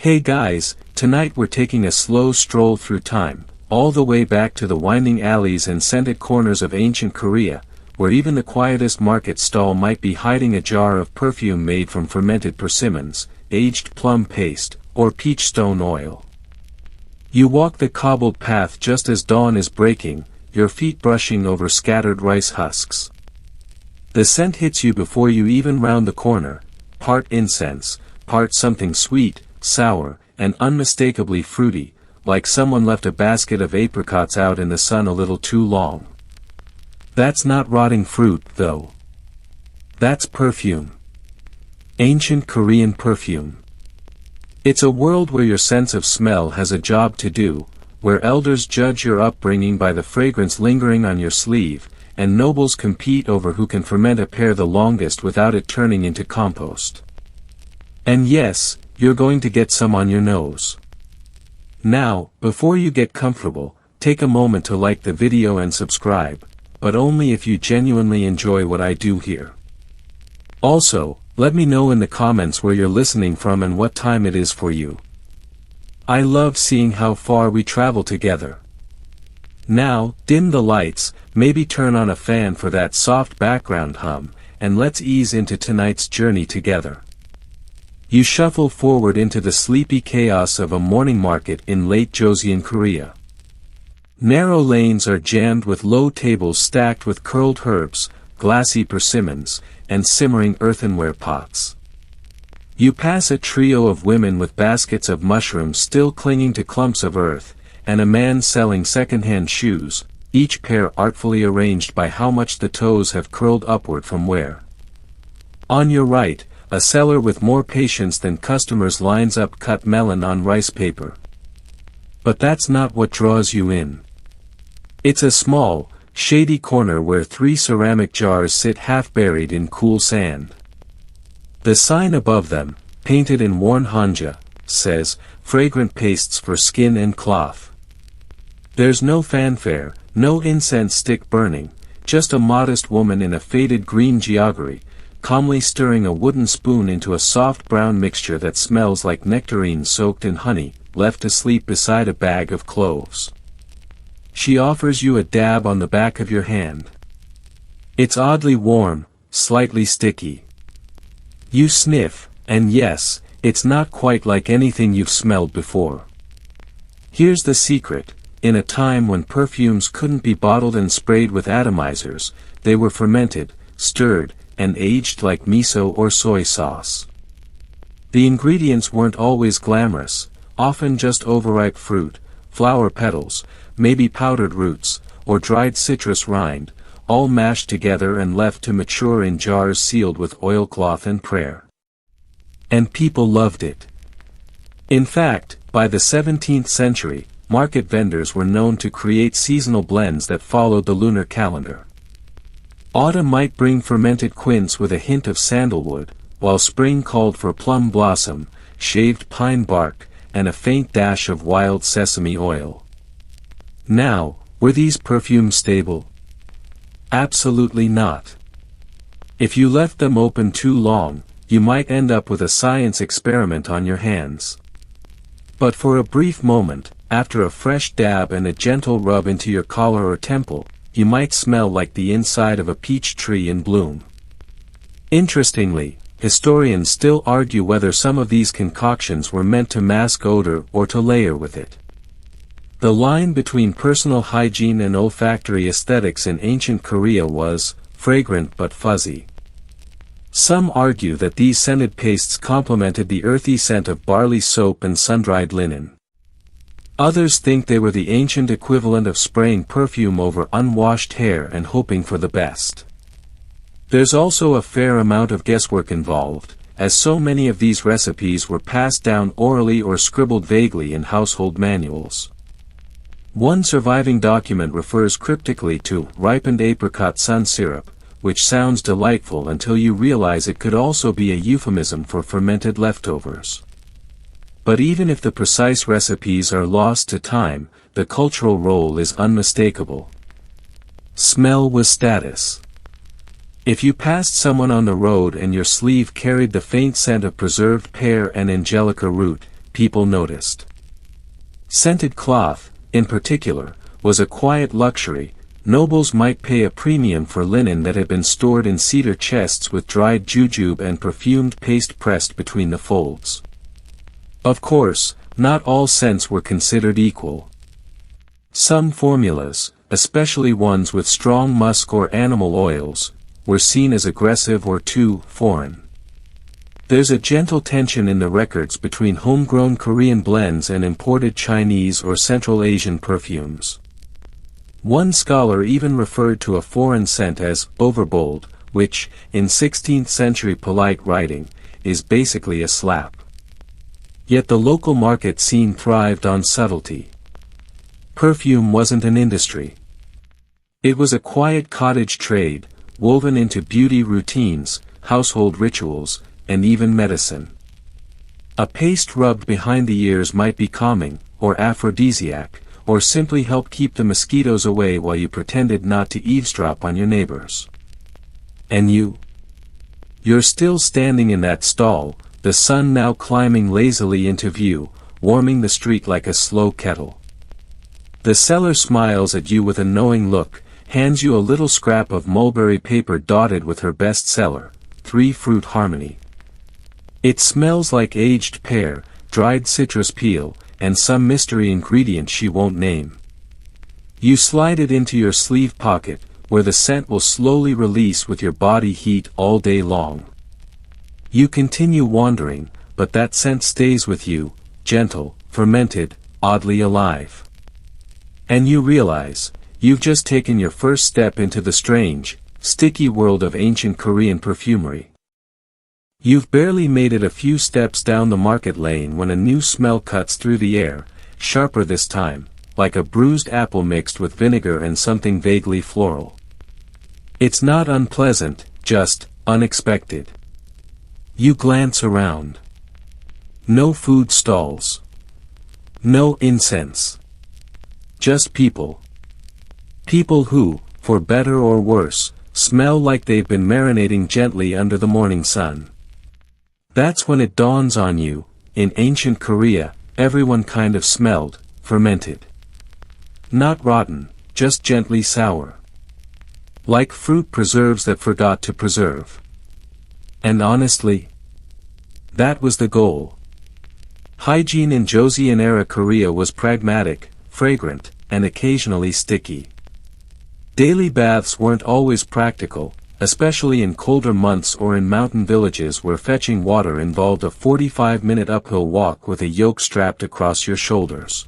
Hey guys, tonight we're taking a slow stroll through time, all the way back to the winding alleys and scented corners of ancient Korea, where even the quietest market stall might be hiding a jar of perfume made from fermented persimmons, aged plum paste, or peach stone oil. You walk the cobbled path just as dawn is breaking, your feet brushing over scattered rice husks. The scent hits you before you even round the corner, part incense, part something sweet, sour, and unmistakably fruity, like someone left a basket of apricots out in the sun a little too long. That's not rotting fruit, though. That's perfume. Ancient Korean perfume. It's a world where your sense of smell has a job to do, where elders judge your upbringing by the fragrance lingering on your sleeve, and nobles compete over who can ferment a pear the longest without it turning into compost. And yes, you're going to get some on your nose. Now, before you get comfortable, take a moment to like the video and subscribe, but only if you genuinely enjoy what I do here. Also, let me know in the comments where you're listening from and what time it is for you. I love seeing how far we travel together. Now, dim the lights, maybe turn on a fan for that soft background hum, and let's ease into tonight's journey together. You shuffle forward into the sleepy chaos of a morning market in late Joseon Korea. Narrow lanes are jammed with low tables stacked with curled herbs, glassy persimmons, and simmering earthenware pots. You pass a trio of women with baskets of mushrooms still clinging to clumps of earth, and a man selling second-hand shoes, each pair artfully arranged by how much the toes have curled upward from wear. On your right, a seller with more patience than customers lines up cut melon on rice paper. But that's not what draws you in. It's a small, shady corner where 3 ceramic jars sit half buried in cool sand. The sign above them, painted in worn hanja, says, "Fragrant pastes for skin and cloth." There's no fanfare, no incense stick burning, just a modest woman in a faded green geoghery, calmly stirring a wooden spoon into a soft brown mixture that smells like nectarine soaked in honey, left asleep beside a bag of cloves. She offers you a dab on the back of your hand. It's oddly warm, slightly sticky. You sniff, and yes, it's not quite like anything you've smelled before. Here's the secret: in a time when perfumes couldn't be bottled and sprayed with atomizers, they were fermented, stirred, and aged like miso or soy sauce. The ingredients weren't always glamorous, often just overripe fruit, flower petals, maybe powdered roots, or dried citrus rind, all mashed together and left to mature in jars sealed with oilcloth and prayer. And people loved it. In fact, by the 17th century, market vendors were known to create seasonal blends that followed the lunar calendar. Autumn might bring fermented quince with a hint of sandalwood, while spring called for plum blossom, shaved pine bark, and a faint dash of wild sesame oil. Now, were these perfumes stable? Absolutely not. If you left them open too long, you might end up with a science experiment on your hands. But for a brief moment, after a fresh dab and a gentle rub into your collar or temple, you might smell like the inside of a peach tree in bloom. Interestingly, historians still argue whether some of these concoctions were meant to mask odor or to layer with it. The line between personal hygiene and olfactory aesthetics in ancient Korea was fragrant but fuzzy. Some argue that these scented pastes complemented the earthy scent of barley soap and sun-dried linen. Others think they were the ancient equivalent of spraying perfume over unwashed hair and hoping for the best. There's also a fair amount of guesswork involved, as so many of these recipes were passed down orally or scribbled vaguely in household manuals. One surviving document refers cryptically to ripened apricot sun syrup, which sounds delightful until you realize it could also be a euphemism for fermented leftovers. But even if the precise recipes are lost to time, the cultural role is unmistakable. Smell was status. If you passed someone on the road and your sleeve carried the faint scent of preserved pear and angelica root, people noticed. Scented cloth, in particular, was a quiet luxury. Nobles might pay a premium for linen that had been stored in cedar chests with dried jujube and perfumed paste pressed between the folds. Of course, not all scents were considered equal. Some formulas, especially ones with strong musk or animal oils, were seen as aggressive or too foreign. There's a gentle tension in the records between homegrown Korean blends and imported Chinese or Central Asian perfumes. One scholar even referred to a foreign scent as overbold, which, in 16th century polite writing, is basically a slap. Yet the local market scene thrived on subtlety. Perfume wasn't an industry. It was a quiet cottage trade, woven into beauty routines, household rituals, and even medicine. A paste rubbed behind the ears might be calming, or aphrodisiac, or simply help keep the mosquitoes away while you pretended not to eavesdrop on your neighbors. And you're still standing in that stall, the sun now climbing lazily into view, warming the street like a slow kettle. The seller smiles at you with a knowing look, hands you a little scrap of mulberry paper dotted with her best seller, 3 Fruit Harmony. It smells like aged pear, dried citrus peel, and some mystery ingredient she won't name. You slide it into your sleeve pocket, where the scent will slowly release with your body heat all day long. You continue wandering, but that scent stays with you, gentle, fermented, oddly alive. And you realize, you've just taken your first step into the strange, sticky world of ancient Korean perfumery. You've barely made it a few steps down the market lane when a new smell cuts through the air, sharper this time, like a bruised apple mixed with vinegar and something vaguely floral. It's not unpleasant, just unexpected. You glance around. No food stalls. No incense. Just people. People who, for better or worse, smell like they've been marinating gently under the morning sun. That's when it dawns on you, in ancient Korea, everyone kind of smelled fermented. Not rotten, just gently sour. Like fruit preserves that forgot to preserve. And honestly, that was the goal. Hygiene in Joseon-era Korea was pragmatic, fragrant, and occasionally sticky. Daily baths weren't always practical, especially in colder months or in mountain villages where fetching water involved a 45-minute uphill walk with a yoke strapped across your shoulders.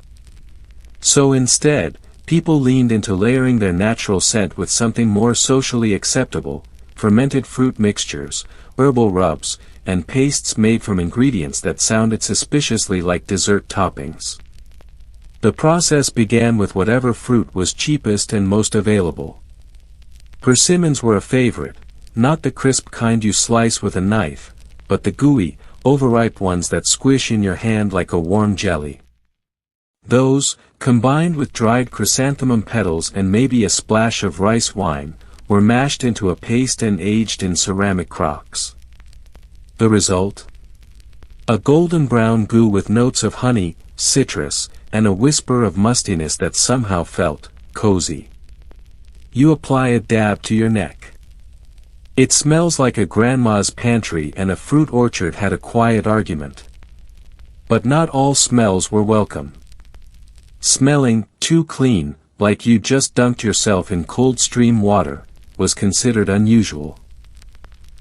So instead, people leaned into layering their natural scent with something more socially acceptable: fermented fruit mixtures, herbal rubs, and pastes made from ingredients that sounded suspiciously like dessert toppings. The process began with whatever fruit was cheapest and most available. Persimmons were a favorite, not the crisp kind you slice with a knife, but the gooey, overripe ones that squish in your hand like a warm jelly. Those, combined with dried chrysanthemum petals and maybe a splash of rice wine, were mashed into a paste and aged in ceramic crocks. The result? A golden brown goo with notes of honey, citrus, and a whisper of mustiness that somehow felt cozy. You apply a dab to your neck. It smells like a grandma's pantry and a fruit orchard had a quiet argument. But not all smells were welcome. Smelling too clean, like you just dunked yourself in cold stream water, was considered unusual.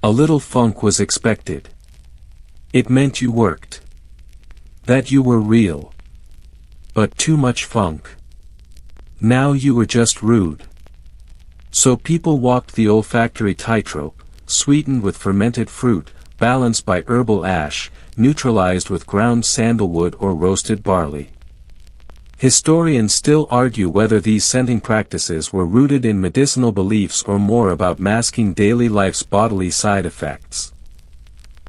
A little funk was expected. It meant you worked. That you were real. But too much funk. Now you were just rude. So people walked the olfactory tightrope, sweetened with fermented fruit, balanced by herbal ash, neutralized with ground sandalwood or roasted barley. Historians still argue whether these scenting practices were rooted in medicinal beliefs or more about masking daily life's bodily side effects.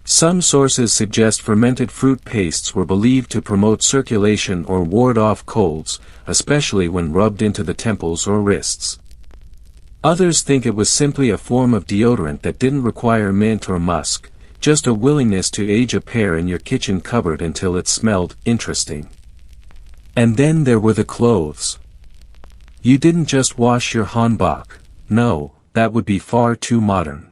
Some sources suggest fermented fruit pastes were believed to promote circulation or ward off colds, especially when rubbed into the temples or wrists. Others think it was simply a form of deodorant that didn't require mint or musk, just a willingness to age a pear in your kitchen cupboard until it smelled interesting. And then there were the clothes. You didn't just wash your hanbok, no, that would be far too modern.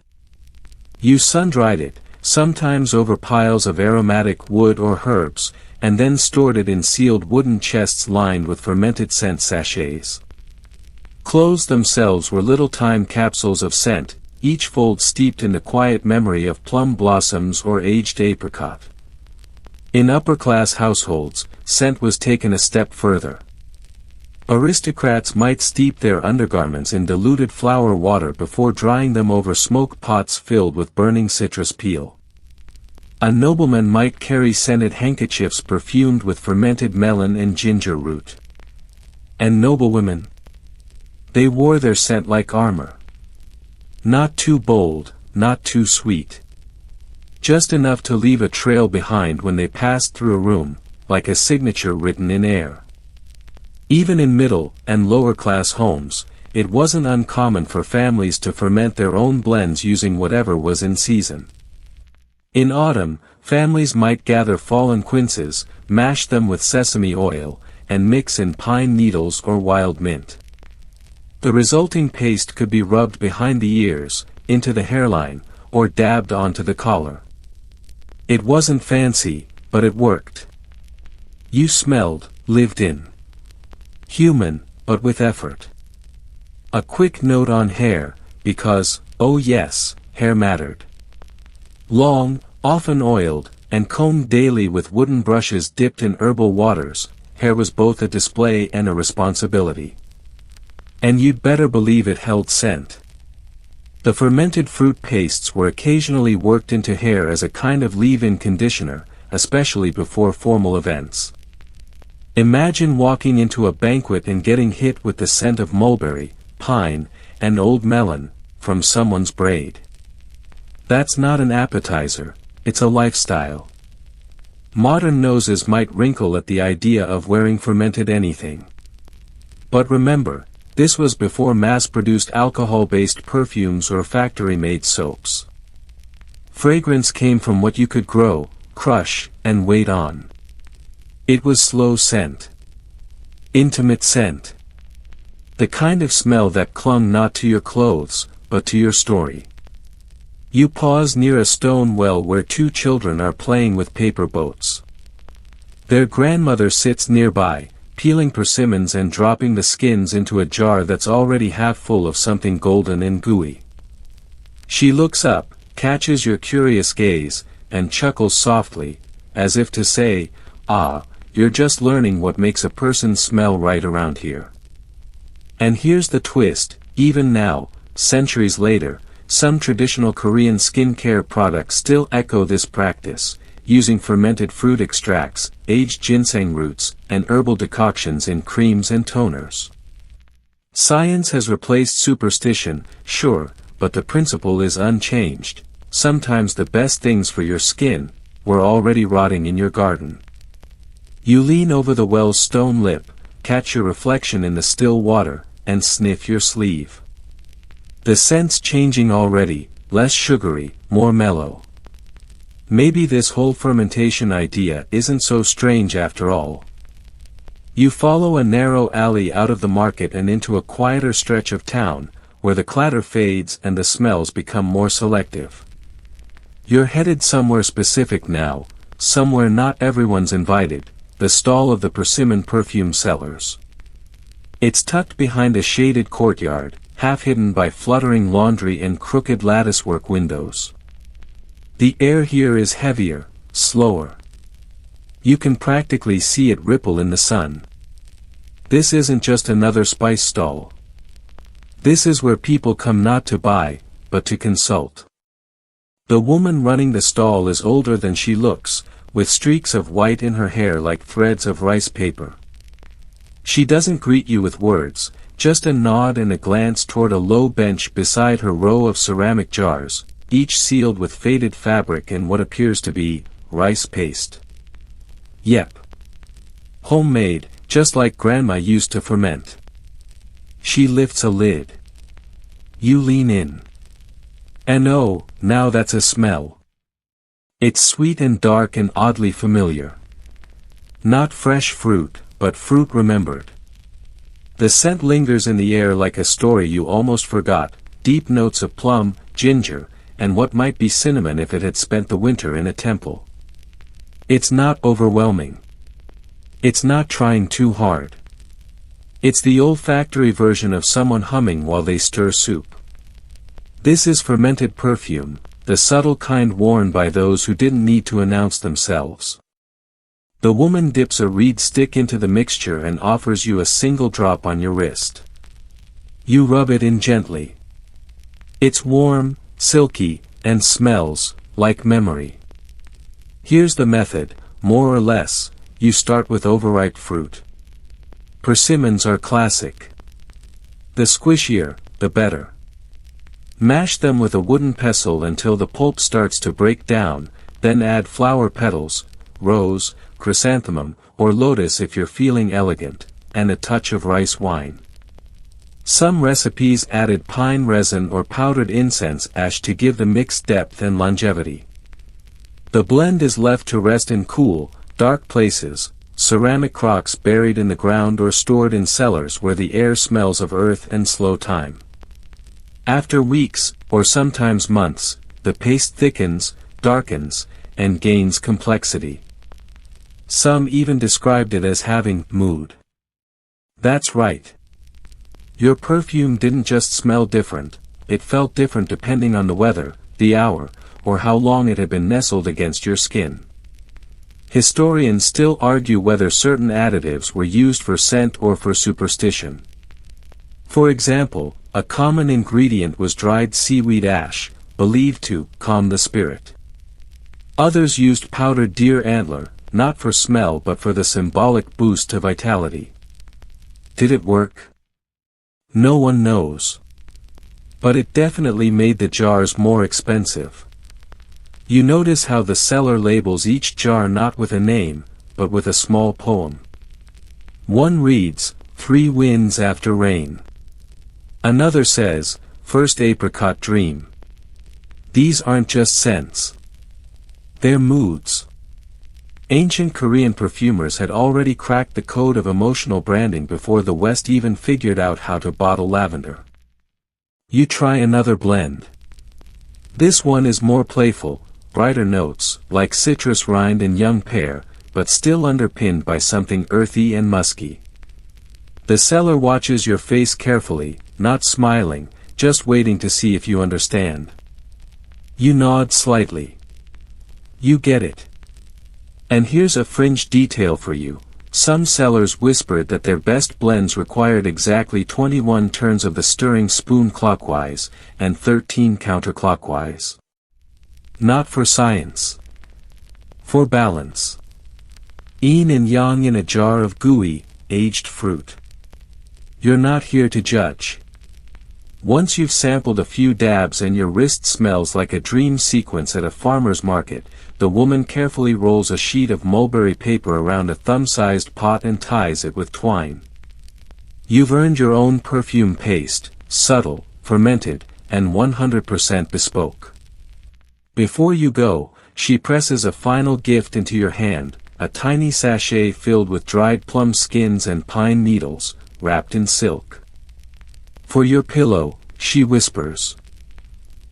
You sun-dried it, sometimes over piles of aromatic wood or herbs, and then stored it in sealed wooden chests lined with fermented scent sachets. Clothes themselves were little time capsules of scent, each fold steeped in the quiet memory of plum blossoms or aged apricot. In upper-class households, scent was taken a step further. Aristocrats might steep their undergarments in diluted flower water before drying them over smoke pots filled with burning citrus peel. A nobleman might carry scented handkerchiefs perfumed with fermented melon and ginger root. And noblewomen? They wore their scent like armor. Not too bold, not too sweet. Just enough to leave a trail behind when they passed through a room, like a signature written in air. Even in middle and lower-class homes, it wasn't uncommon for families to ferment their own blends using whatever was in season. In autumn, families might gather fallen quinces, mash them with sesame oil, and mix in pine needles or wild mint. The resulting paste could be rubbed behind the ears, into the hairline, or dabbed onto the collar. It wasn't fancy, but it worked. You smelled, lived in. Human, but with effort. A quick note on hair, because, oh yes, hair mattered. Long, often oiled, and combed daily with wooden brushes dipped in herbal waters, hair was both a display and a responsibility. And you'd better believe it held scent. The fermented fruit pastes were occasionally worked into hair as a kind of leave-in conditioner, especially before formal events. Imagine walking into a banquet and getting hit with the scent of mulberry, pine, and old melon, from someone's braid. That's not an appetizer, it's a lifestyle. Modern noses might wrinkle at the idea of wearing fermented anything. But remember, this was before mass-produced alcohol-based perfumes or factory-made soaps. Fragrance came from what you could grow, crush, and wait on. It was slow scent. Intimate scent. The kind of smell that clung not to your clothes, but to your story. You pause near a stone well where two children are playing with paper boats. Their grandmother sits nearby, peeling persimmons and dropping the skins into a jar that's already half full of something golden and gooey. She looks up, catches your curious gaze, and chuckles softly, as if to say, "Ah, you're just learning what makes a person smell right around here." And here's the twist, even now, centuries later, some traditional Korean skincare products still echo this practice, using fermented fruit extracts, aged ginseng roots, and herbal decoctions in creams and toners. Science has replaced superstition, sure, but the principle is unchanged. Sometimes the best things for your skin were already rotting in your garden. You lean over the well's stone lip, catch your reflection in the still water, and sniff your sleeve. The scent's changing already, less sugary, more mellow. Maybe this whole fermentation idea isn't so strange after all. You follow a narrow alley out of the market and into a quieter stretch of town, where the clatter fades and the smells become more selective. You're headed somewhere specific now, somewhere not everyone's invited, the stall of the Persimmon perfume sellers. It's tucked behind a shaded courtyard, half hidden by fluttering laundry and crooked latticework windows. The air here is heavier, slower. You can practically see it ripple in the sun. This isn't just another spice stall. This is where people come not to buy, but to consult. The woman running the stall is older than she looks, with streaks of white in her hair like threads of rice paper. She doesn't greet you with words, just a nod and a glance toward a low bench beside her row of ceramic jars, each sealed with faded fabric and what appears to be rice paste. Yep. Homemade, just like Grandma used to ferment. She lifts a lid. You lean in. And oh, now that's a smell. It's sweet and dark and oddly familiar. Not fresh fruit, but fruit remembered. The scent lingers in the air like a story you almost forgot, deep notes of plum, ginger, and what might be cinnamon if it had spent the winter in a temple. It's not overwhelming. It's not trying too hard. It's the olfactory version of someone humming while they stir soup. This is fermented perfume, the subtle kind worn by those who didn't need to announce themselves. The woman dips a reed stick into the mixture and offers you a single drop on your wrist. You rub it in gently. It's warm, silky, and smells like memory. Here's the method, more or less. You start with overripe fruit. Persimmons are classic. The squishier, the better. Mash them with a wooden pestle until the pulp starts to break down, then add flower petals, rose, chrysanthemum, or lotus if you're feeling elegant, and a touch of rice wine. Some recipes added pine resin or powdered incense ash to give the mix depth and longevity. The blend is left to rest in cool, dark places, ceramic crocks buried in the ground or stored in cellars where the air smells of earth and slow time. After weeks, or sometimes months, the paste thickens, darkens, and gains complexity. Some even described it as having mood. That's right. Your perfume didn't just smell different, it felt different depending on the weather, the hour, or how long it had been nestled against your skin. Historians still argue whether certain additives were used for scent or for superstition. For example, a common ingredient was dried seaweed ash, believed to calm the spirit. Others used powdered deer antler, not for smell but for the symbolic boost to vitality. Did it work? No one knows. But it definitely made the jars more expensive. You notice how the seller labels each jar not with a name, but with a small poem. One reads, 3 winds after rain. Another says, first apricot dream. These aren't just scents. They're moods. Ancient Korean perfumers had already cracked the code of emotional branding before the West even figured out how to bottle lavender. You try another blend. This one is more playful, brighter notes, like citrus rind and young pear, but still underpinned by something earthy and musky. The seller watches your face carefully, not smiling, just waiting to see if you understand. You nod slightly. You get it. And here's a fringe detail for you. Some sellers whispered that their best blends required exactly 21 turns of the stirring spoon clockwise, and 13 counterclockwise. Not for science. For balance. Yin and yang in a jar of gooey, aged fruit. You're not here to judge. Once you've sampled a few dabs and your wrist smells like a dream sequence at a farmer's market, the woman carefully rolls a sheet of mulberry paper around a thumb-sized pot and ties it with twine. You've earned your own perfume paste, subtle, fermented, and 100% bespoke. Before you go, she presses a final gift into your hand, a tiny sachet filled with dried plum skins and pine needles, wrapped in silk. For your pillow, she whispers.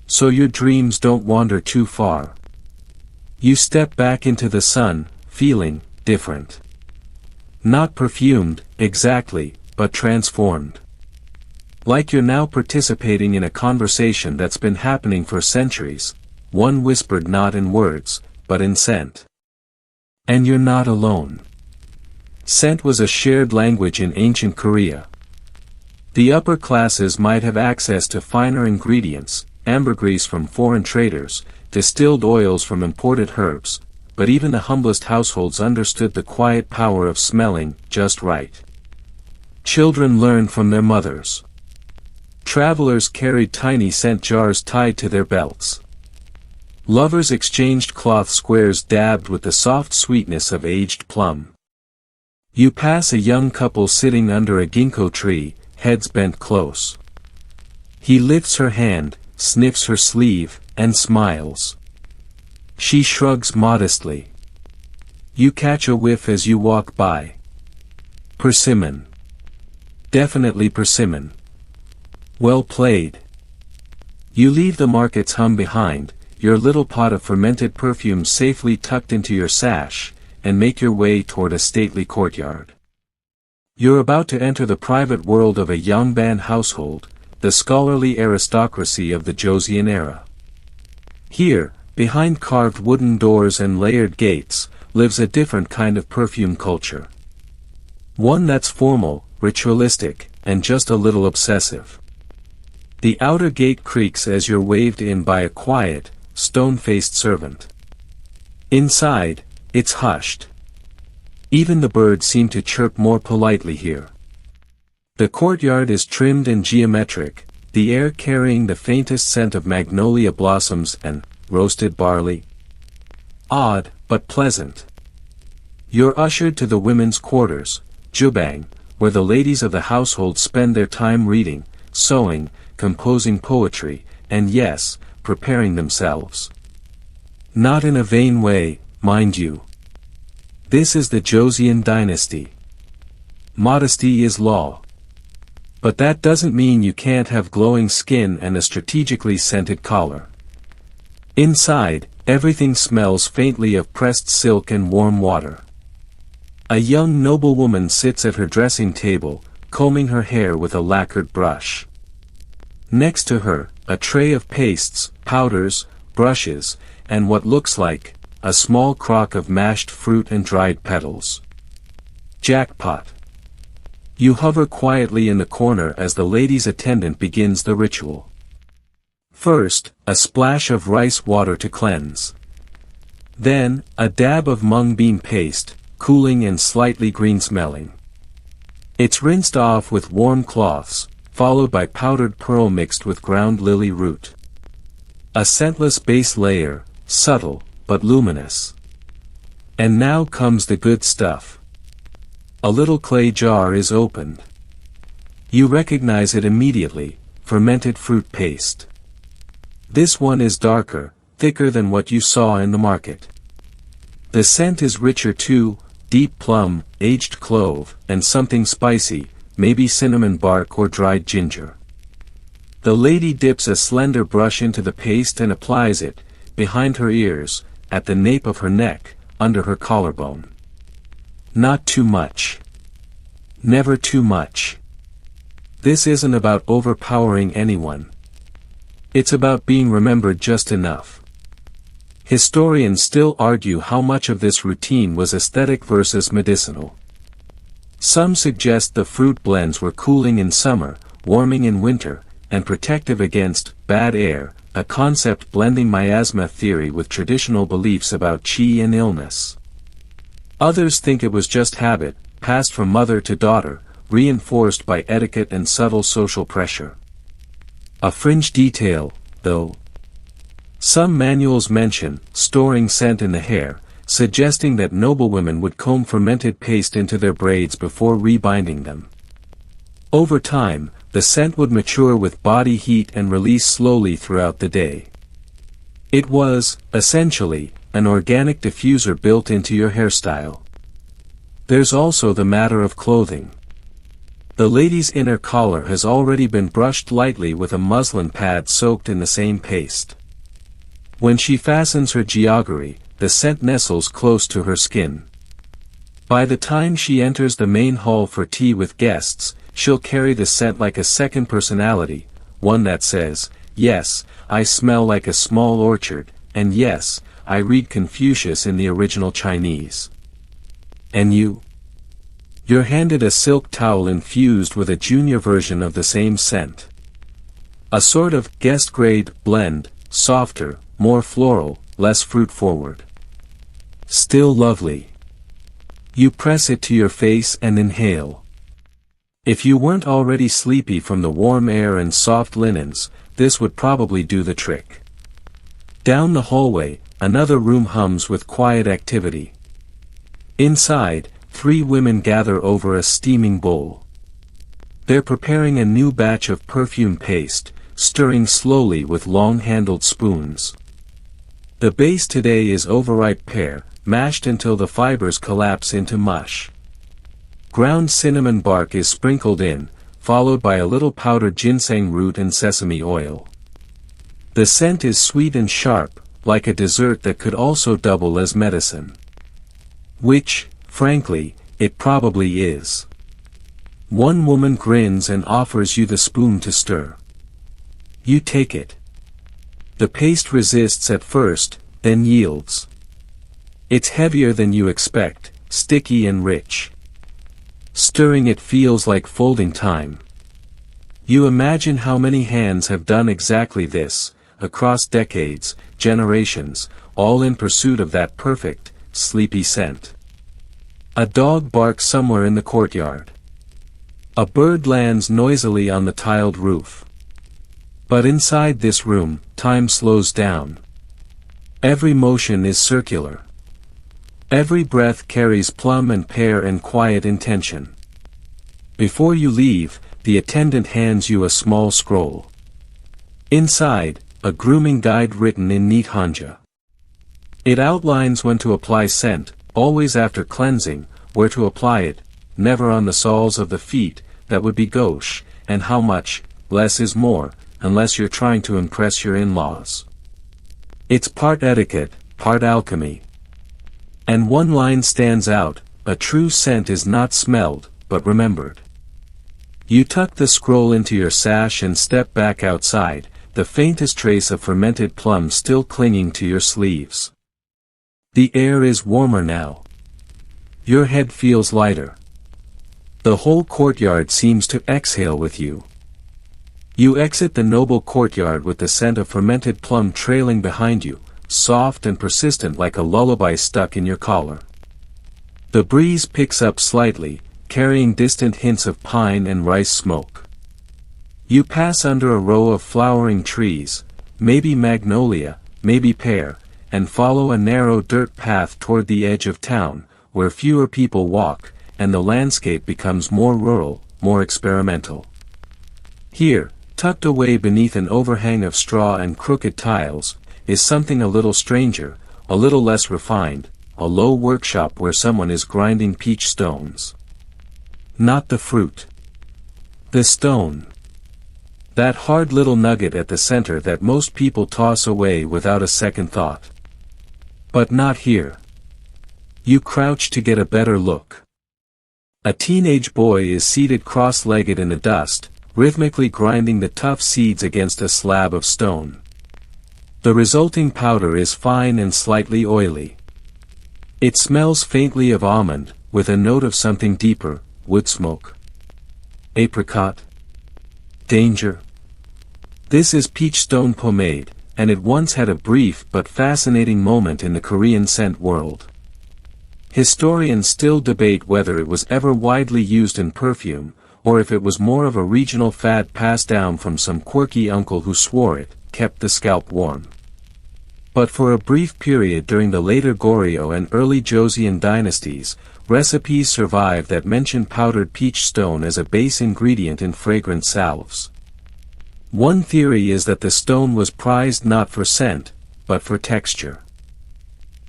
So your dreams don't wander too far. You step back into the sun, feeling different. Not perfumed, exactly, but transformed. Like you're now participating in a conversation that's been happening for centuries, one whispered not in words, but in scent. And you're not alone. Scent was a shared language in ancient Korea. The upper classes might have access to finer ingredients, ambergris from foreign traders, distilled oils from imported herbs, but even the humblest households understood the quiet power of smelling just right. Children learned from their mothers. Travelers carried tiny scent jars tied to their belts. Lovers exchanged cloth squares dabbed with the soft sweetness of aged plum. You pass a young couple sitting under a ginkgo tree, heads bent close. He lifts her hand, sniffs her sleeve, and smiles. She shrugs modestly. You catch a whiff as you walk by. Persimmon. Definitely persimmon. Well played. You leave the market's hum behind, your little pot of fermented perfume safely tucked into your sash, and make your way toward a stately courtyard. You're about to enter the private world of a Yangban household, the scholarly aristocracy of the Joseon era. Here, behind carved wooden doors and layered gates, lives a different kind of perfume culture. One that's formal, ritualistic, and just a little obsessive. The outer gate creaks as you're waved in by a quiet, stone-faced servant. Inside, it's hushed. Even the birds seem to chirp more politely here. The courtyard is trimmed and geometric, the air carrying the faintest scent of magnolia blossoms and roasted barley. Odd, but pleasant. You're ushered to the women's quarters, jubang, where the ladies of the household spend their time reading, sewing, composing poetry, and yes, preparing themselves. Not in a vain way, mind you. This is the Joseon dynasty. Modesty is law. But that doesn't mean you can't have glowing skin and a strategically scented collar. Inside, everything smells faintly of pressed silk and warm water. A young noblewoman sits at her dressing table, combing her hair with a lacquered brush. Next to her, a tray of pastes, powders, brushes, and what looks like a small crock of mashed fruit and dried petals. Jackpot. You hover quietly in the corner as the lady's attendant begins the ritual. First, a splash of rice water to cleanse. Then, a dab of mung bean paste, cooling and slightly green-smelling. It's rinsed off with warm cloths, followed by powdered pearl mixed with ground lily root. A scentless base layer, subtle, but luminous. And now comes the good stuff. A little clay jar is opened. You recognize it immediately, fermented fruit paste. This one is darker, thicker than what you saw in the market. The scent is richer too, deep plum, aged clove, and something spicy, maybe cinnamon bark or dried ginger. The lady dips a slender brush into the paste and applies it, behind her ears, at the nape of her neck, under her collarbone. Not too much. Never too much. This isn't about overpowering anyone. It's about being remembered just enough. Historians still argue how much of this routine was aesthetic versus medicinal. Some suggest the fruit blends were cooling in summer, warming in winter, and protective against bad air, a concept blending miasma theory with traditional beliefs about qi and illness. Others think it was just habit, passed from mother to daughter, reinforced by etiquette and subtle social pressure. A fringe detail, though. Some manuals mention storing scent in the hair, suggesting that noblewomen would comb fermented paste into their braids before rebinding them. Over time, the scent would mature with body heat and release slowly throughout the day. It was, essentially, an organic diffuser built into your hairstyle. There's also the matter of clothing. The lady's inner collar has already been brushed lightly with a muslin pad soaked in the same paste. When she fastens her jiagari, the scent nestles close to her skin. By the time she enters the main hall for tea with guests, she'll carry the scent like a second personality, one that says, yes, I smell like a small orchard, and yes, I read Confucius in the original Chinese. And you? You're handed a silk towel infused with a junior version of the same scent. A sort of guest-grade blend, softer, more floral, less fruit-forward. Still lovely. You press it to your face and inhale. If you weren't already sleepy from the warm air and soft linens, this would probably do the trick. Down the hallway, another room hums with quiet activity. Inside, 3 women gather over a steaming bowl. They're preparing a new batch of perfume paste, stirring slowly with long-handled spoons. The base today is overripe pear, mashed until the fibers collapse into mush. Ground cinnamon bark is sprinkled in, followed by a little powdered ginseng root and sesame oil. The scent is sweet and sharp, like a dessert that could also double as medicine. Which, frankly, it probably is. One woman grins and offers you the spoon to stir. You take it. The paste resists at first, then yields. It's heavier than you expect, sticky and rich. Stirring it feels like folding time. You imagine how many hands have done exactly this, across decades, generations, all in pursuit of that perfect, sleepy scent. A dog barks somewhere in the courtyard. A bird lands noisily on the tiled roof. But inside this room, time slows down. Every motion is circular. Every breath carries plum and pear and quiet intention. Before you leave, the attendant hands you a small scroll. Inside, a grooming guide written in neat hanja. It outlines when to apply scent, always after cleansing, where to apply it, never on the soles of the feet, that would be gauche, and how much, less is more, unless you're trying to impress your in-laws. It's part etiquette, part alchemy. And one line stands out, a true scent is not smelled, but remembered. You tuck the scroll into your sash and step back outside, the faintest trace of fermented plum still clinging to your sleeves. The air is warmer now. Your head feels lighter. The whole courtyard seems to exhale with you. You exit the noble courtyard with the scent of fermented plum trailing behind you, soft and persistent like a lullaby stuck in your collar. The breeze picks up slightly, carrying distant hints of pine and rice smoke. You pass under a row of flowering trees, maybe magnolia, maybe pear, and follow a narrow dirt path toward the edge of town, where fewer people walk, and the landscape becomes more rural, more experimental. Here, tucked away beneath an overhang of straw and crooked tiles, is something a little stranger, a little less refined, a low workshop where someone is grinding peach stones. Not the fruit. The stone. That hard little nugget at the center that most people toss away without a second thought. But not here. You crouch to get a better look. A teenage boy is seated cross-legged in the dust, rhythmically grinding the tough seeds against a slab of stone. The resulting powder is fine and slightly oily. It smells faintly of almond, with a note of something deeper, wood smoke. Apricot. Danger. This is peach stone pomade, and it once had a brief but fascinating moment in the Korean scent world. Historians still debate whether it was ever widely used in perfume, or if it was more of a regional fad passed down from some quirky uncle who swore it kept the scalp warm. But for a brief period during the later Goryeo and early Joseon dynasties, recipes survived that mention powdered peach stone as a base ingredient in fragrant salves. One theory is that the stone was prized not for scent, but for texture.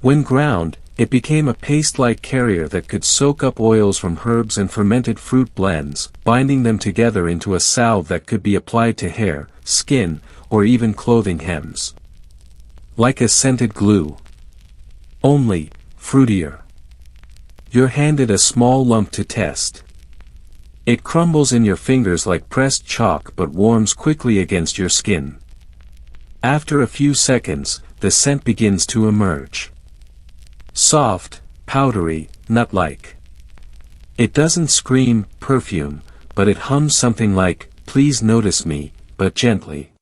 When ground, it became a paste-like carrier that could soak up oils from herbs and fermented fruit blends, binding them together into a salve that could be applied to hair, skin, or even clothing hems. Like a scented glue. Only, fruitier. You're handed a small lump to test. It crumbles in your fingers like pressed chalk but warms quickly against your skin. After a few seconds, the scent begins to emerge. Soft, powdery, nut-like. It doesn't scream perfume, but it hums something like, "Please notice me," but gently.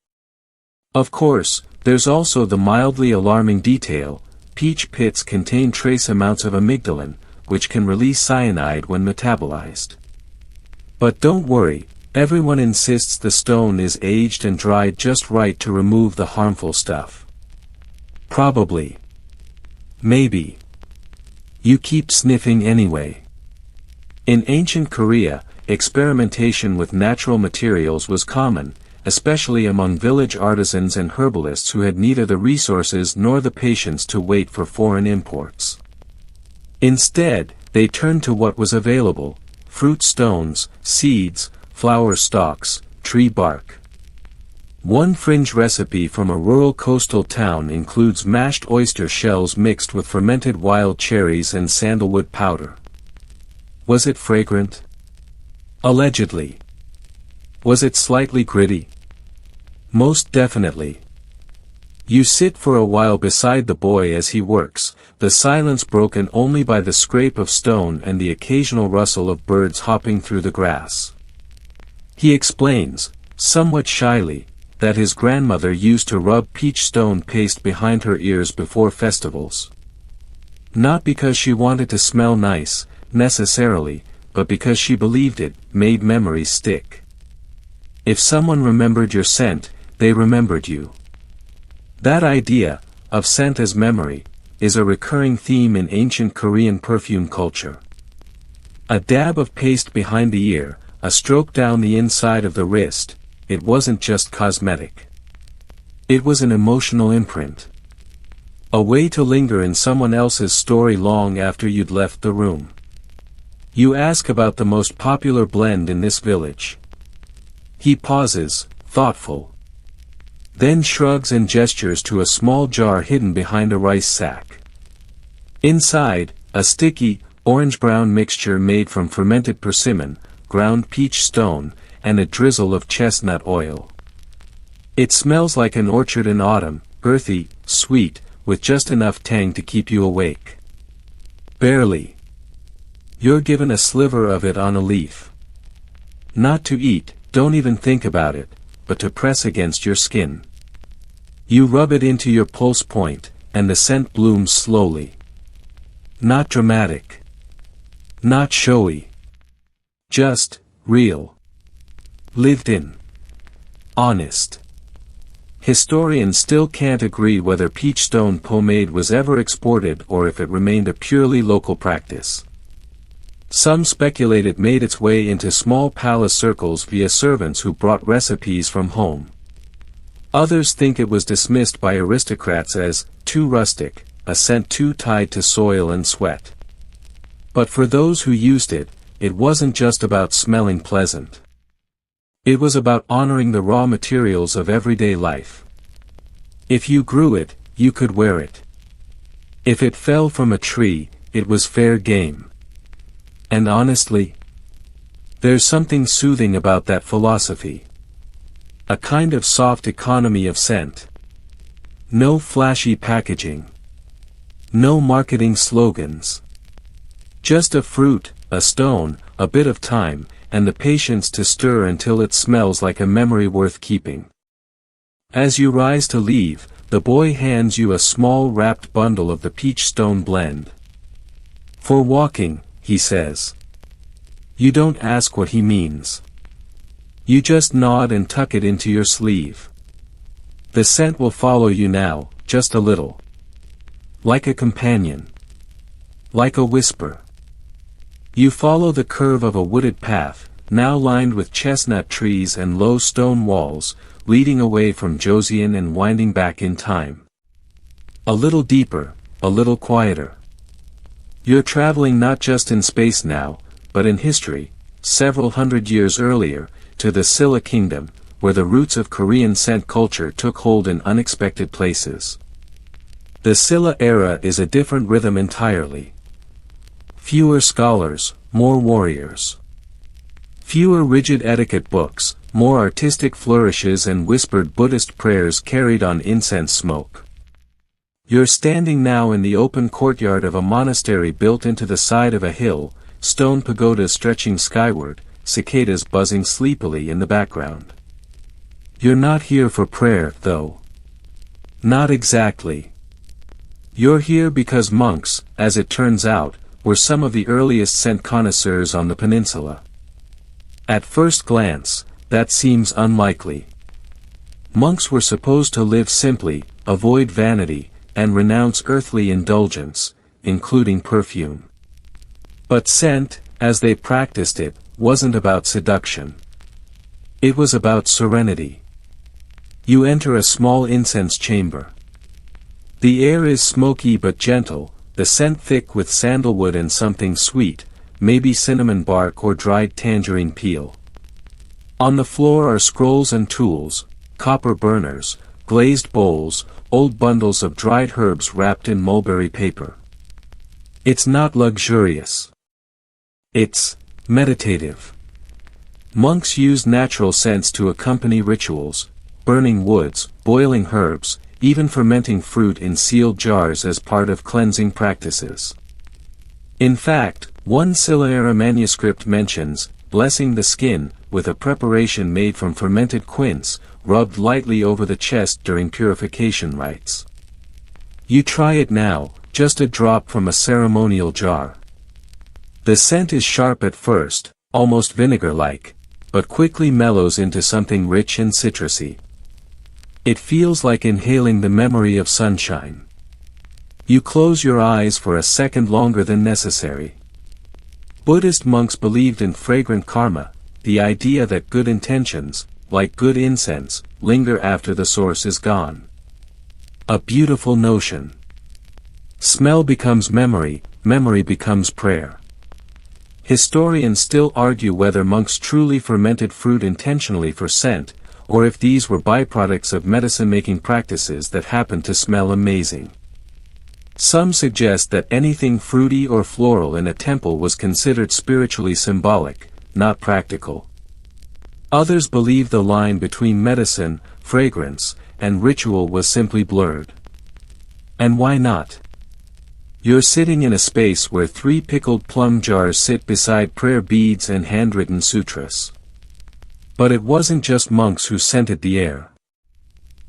Of course, there's also the mildly alarming detail: peach pits contain trace amounts of amygdalin, which can release cyanide when metabolized. But don't worry, everyone insists the stone is aged and dried just right to remove the harmful stuff. Probably. Maybe. You keep sniffing anyway. In ancient Korea, experimentation with natural materials was common, especially among village artisans and herbalists who had neither the resources nor the patience to wait for foreign imports. Instead, they turned to what was available: fruit stones, seeds, flower stalks, tree bark. One fringe recipe from a rural coastal town includes mashed oyster shells mixed with fermented wild cherries and sandalwood powder. Was it fragrant? Allegedly. Was it slightly gritty? Most definitely. You sit for a while beside the boy as he works, the silence broken only by the scrape of stone and the occasional rustle of birds hopping through the grass. He explains, somewhat shyly, that his grandmother used to rub peach stone paste behind her ears before festivals. Not because she wanted to smell nice, necessarily, but because she believed it made memories stick. If someone remembered your scent, they remembered you. That idea, of scent as memory, is a recurring theme in ancient Korean perfume culture. A dab of paste behind the ear, a stroke down the inside of the wrist, it wasn't just cosmetic. It was an emotional imprint. A way to linger in someone else's story long after you'd left the room. You ask about the most popular blend in this village. He pauses, thoughtful. Then shrugs and gestures to a small jar hidden behind a rice sack. Inside, a sticky, orange-brown mixture made from fermented persimmon, ground peach stone, and a drizzle of chestnut oil. It smells like an orchard in autumn, earthy, sweet, with just enough tang to keep you awake. Barely. You're given a sliver of it on a leaf. Not to eat, don't even think about it, but to press against your skin. You rub it into your pulse point, and the scent blooms slowly. Not dramatic. Not showy. Just, real. Lived in. Honest. Historians still can't agree whether peach stone pomade was ever exported or if it remained a purely local practice. Some speculate it made its way into small palace circles via servants who brought recipes from home. Others think it was dismissed by aristocrats as too rustic, a scent too tied to soil and sweat. But for those who used it, it wasn't just about smelling pleasant. It was about honoring the raw materials of everyday life. If you grew it, you could wear it. If it fell from a tree, it was fair game. And honestly, there's something soothing about that philosophy. A kind of soft economy of scent. No flashy packaging. No marketing slogans. Just a fruit, a stone, a bit of time, and the patience to stir until it smells like a memory worth keeping. As you rise to leave, the boy hands you a small wrapped bundle of the peach stone blend. For walking, he says. You don't ask what he means. You just nod and tuck it into your sleeve. The scent will follow you now, just a little. Like a companion. Like a whisper. You follow the curve of a wooded path, now lined with chestnut trees and low stone walls, leading away from Joseon and winding back in time. A little deeper, a little quieter. You're traveling not just in space now, but in history, several hundred years earlier, to the Silla Kingdom, where the roots of Korean scent culture took hold in unexpected places. The Silla era is a different rhythm entirely. Fewer scholars, more warriors. Fewer rigid etiquette books, more artistic flourishes and whispered Buddhist prayers carried on incense smoke. You're standing now in the open courtyard of a monastery built into the side of a hill, stone pagodas stretching skyward, cicadas buzzing sleepily in the background. You're not here for prayer, though. Not exactly. You're here because monks, as it turns out, were some of the earliest scent connoisseurs on the peninsula. At first glance, that seems unlikely. Monks were supposed to live simply, avoid vanity, and renounce earthly indulgence, including perfume. But scent, as they practiced it, wasn't about seduction. It was about serenity. You enter a small incense chamber. The air is smoky but gentle, the scent thick with sandalwood and something sweet, maybe cinnamon bark or dried tangerine peel. On the floor are scrolls and tools, copper burners, glazed bowls, old bundles of dried herbs wrapped in mulberry paper. It's not luxurious. It's meditative. Monks use natural scents to accompany rituals, burning woods, boiling herbs, even fermenting fruit in sealed jars as part of cleansing practices. In fact, one Satire manuscript mentions blessing the skin with a preparation made from fermented quince, rubbed lightly over the chest during purification rites. You try it now, just a drop from a ceremonial jar. The scent is sharp at first, almost vinegar-like, but quickly mellows into something rich and citrusy. It feels like inhaling the memory of sunshine. You close your eyes for a second longer than necessary. Buddhist monks believed in fragrant karma, the idea that good intentions, like good incense, linger after the source is gone. A beautiful notion. Smell becomes memory, memory becomes prayer. Historians still argue whether monks truly fermented fruit intentionally for scent, or if these were byproducts of medicine-making practices that happened to smell amazing. Some suggest that anything fruity or floral in a temple was considered spiritually symbolic, not practical. Others believe the line between medicine, fragrance, and ritual was simply blurred. And why not? You're sitting in a space where 3 pickled plum jars sit beside prayer beads and handwritten sutras. But it wasn't just monks who scented the air.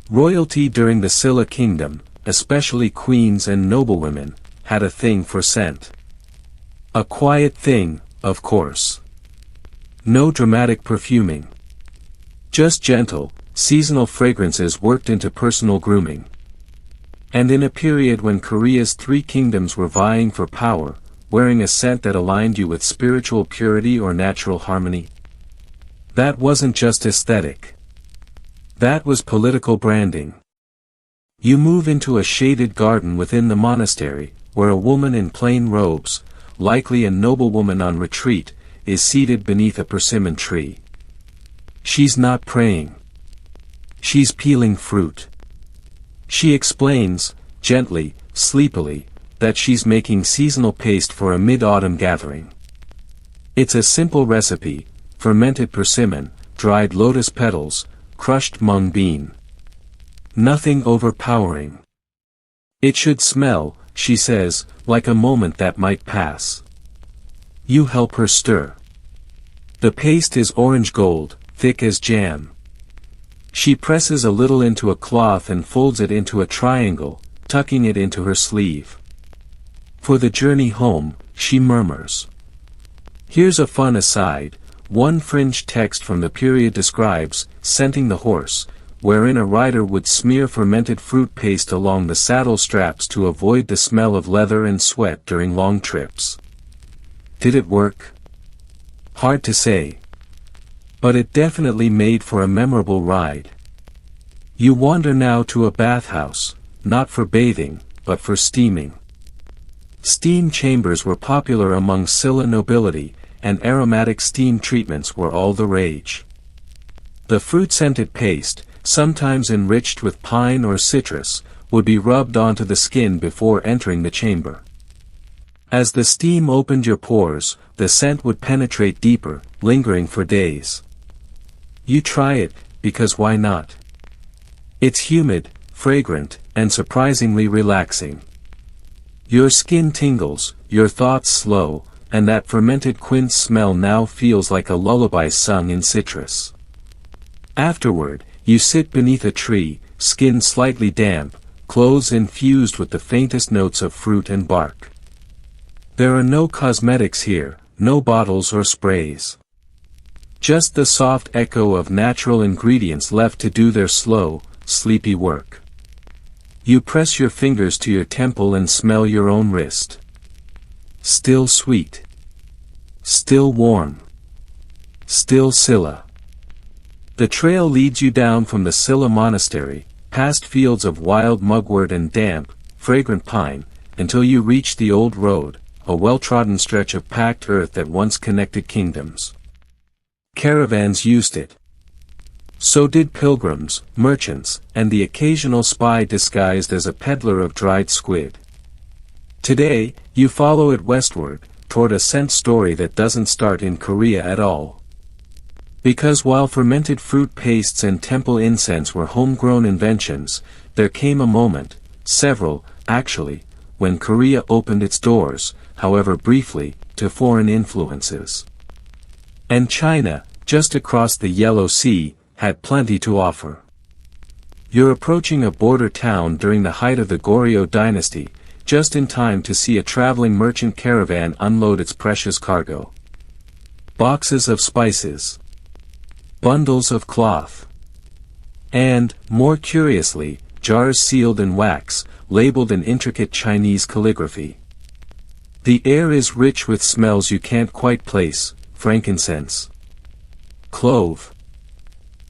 Royalty during the Silla kingdom, especially queens and noblewomen, had a thing for scent. A quiet thing, of course. No dramatic perfuming. Just gentle, seasonal fragrances worked into personal grooming. And in a period when Korea's 3 kingdoms were vying for power, wearing a scent that aligned you with spiritual purity or natural harmony. That wasn't just aesthetic. That was political branding. You move into a shaded garden within the monastery, where a woman in plain robes, likely a noblewoman on retreat, is seated beneath a persimmon tree. She's not praying. She's peeling fruit. She explains, gently, sleepily, that she's making seasonal paste for a mid-autumn gathering. It's a simple recipe: fermented persimmon, dried lotus petals, crushed mung bean. Nothing overpowering. It should smell, she says, like a moment that might pass. You help her stir. The paste is orange gold, thick as jam. She presses a little into a cloth and folds it into a triangle, tucking it into her sleeve. For the journey home, she murmurs. Here's a fun aside. One fringe text from the period describes scenting the horse, wherein a rider would smear fermented fruit paste along the saddle straps to avoid the smell of leather and sweat during long trips. Did it work? Hard to say. But it definitely made for a memorable ride. You wander now to a bathhouse, not for bathing, but for steaming. Steam chambers were popular among Silla nobility, and aromatic steam treatments were all the rage. The fruit-scented paste, sometimes enriched with pine or citrus, would be rubbed onto the skin before entering the chamber. As the steam opened your pores, the scent would penetrate deeper, lingering for days. You try it, because why not? It's humid, fragrant, and surprisingly relaxing. Your skin tingles, your thoughts slow, and that fermented quince smell now feels like a lullaby sung in citrus. Afterward, you sit beneath a tree, skin slightly damp, clothes infused with the faintest notes of fruit and bark. There are no cosmetics here, no bottles or sprays. Just the soft echo of natural ingredients left to do their slow, sleepy work. You press your fingers to your temple and smell your own wrist. Still sweet. Still warm. Still Silla. The trail leads you down from the Silla Monastery, past fields of wild mugwort and damp, fragrant pine, until you reach the old road, a well-trodden stretch of packed earth that once connected kingdoms. Caravans used it. So did pilgrims, merchants, and the occasional spy disguised as a peddler of dried squid. Today, you follow it westward, toward a scent story that doesn't start in Korea at all. Because while fermented fruit pastes and temple incense were homegrown inventions, there came a moment, several, actually, when Korea opened its doors, however briefly, to foreign influences. And China, just across the Yellow Sea, had plenty to offer. You're approaching a border town during the height of the Goryeo dynasty, just in time to see a traveling merchant caravan unload its precious cargo. Boxes of spices. Bundles of cloth. And, more curiously, jars sealed in wax, labeled in intricate Chinese calligraphy. The air is rich with smells you can't quite place: frankincense, clove,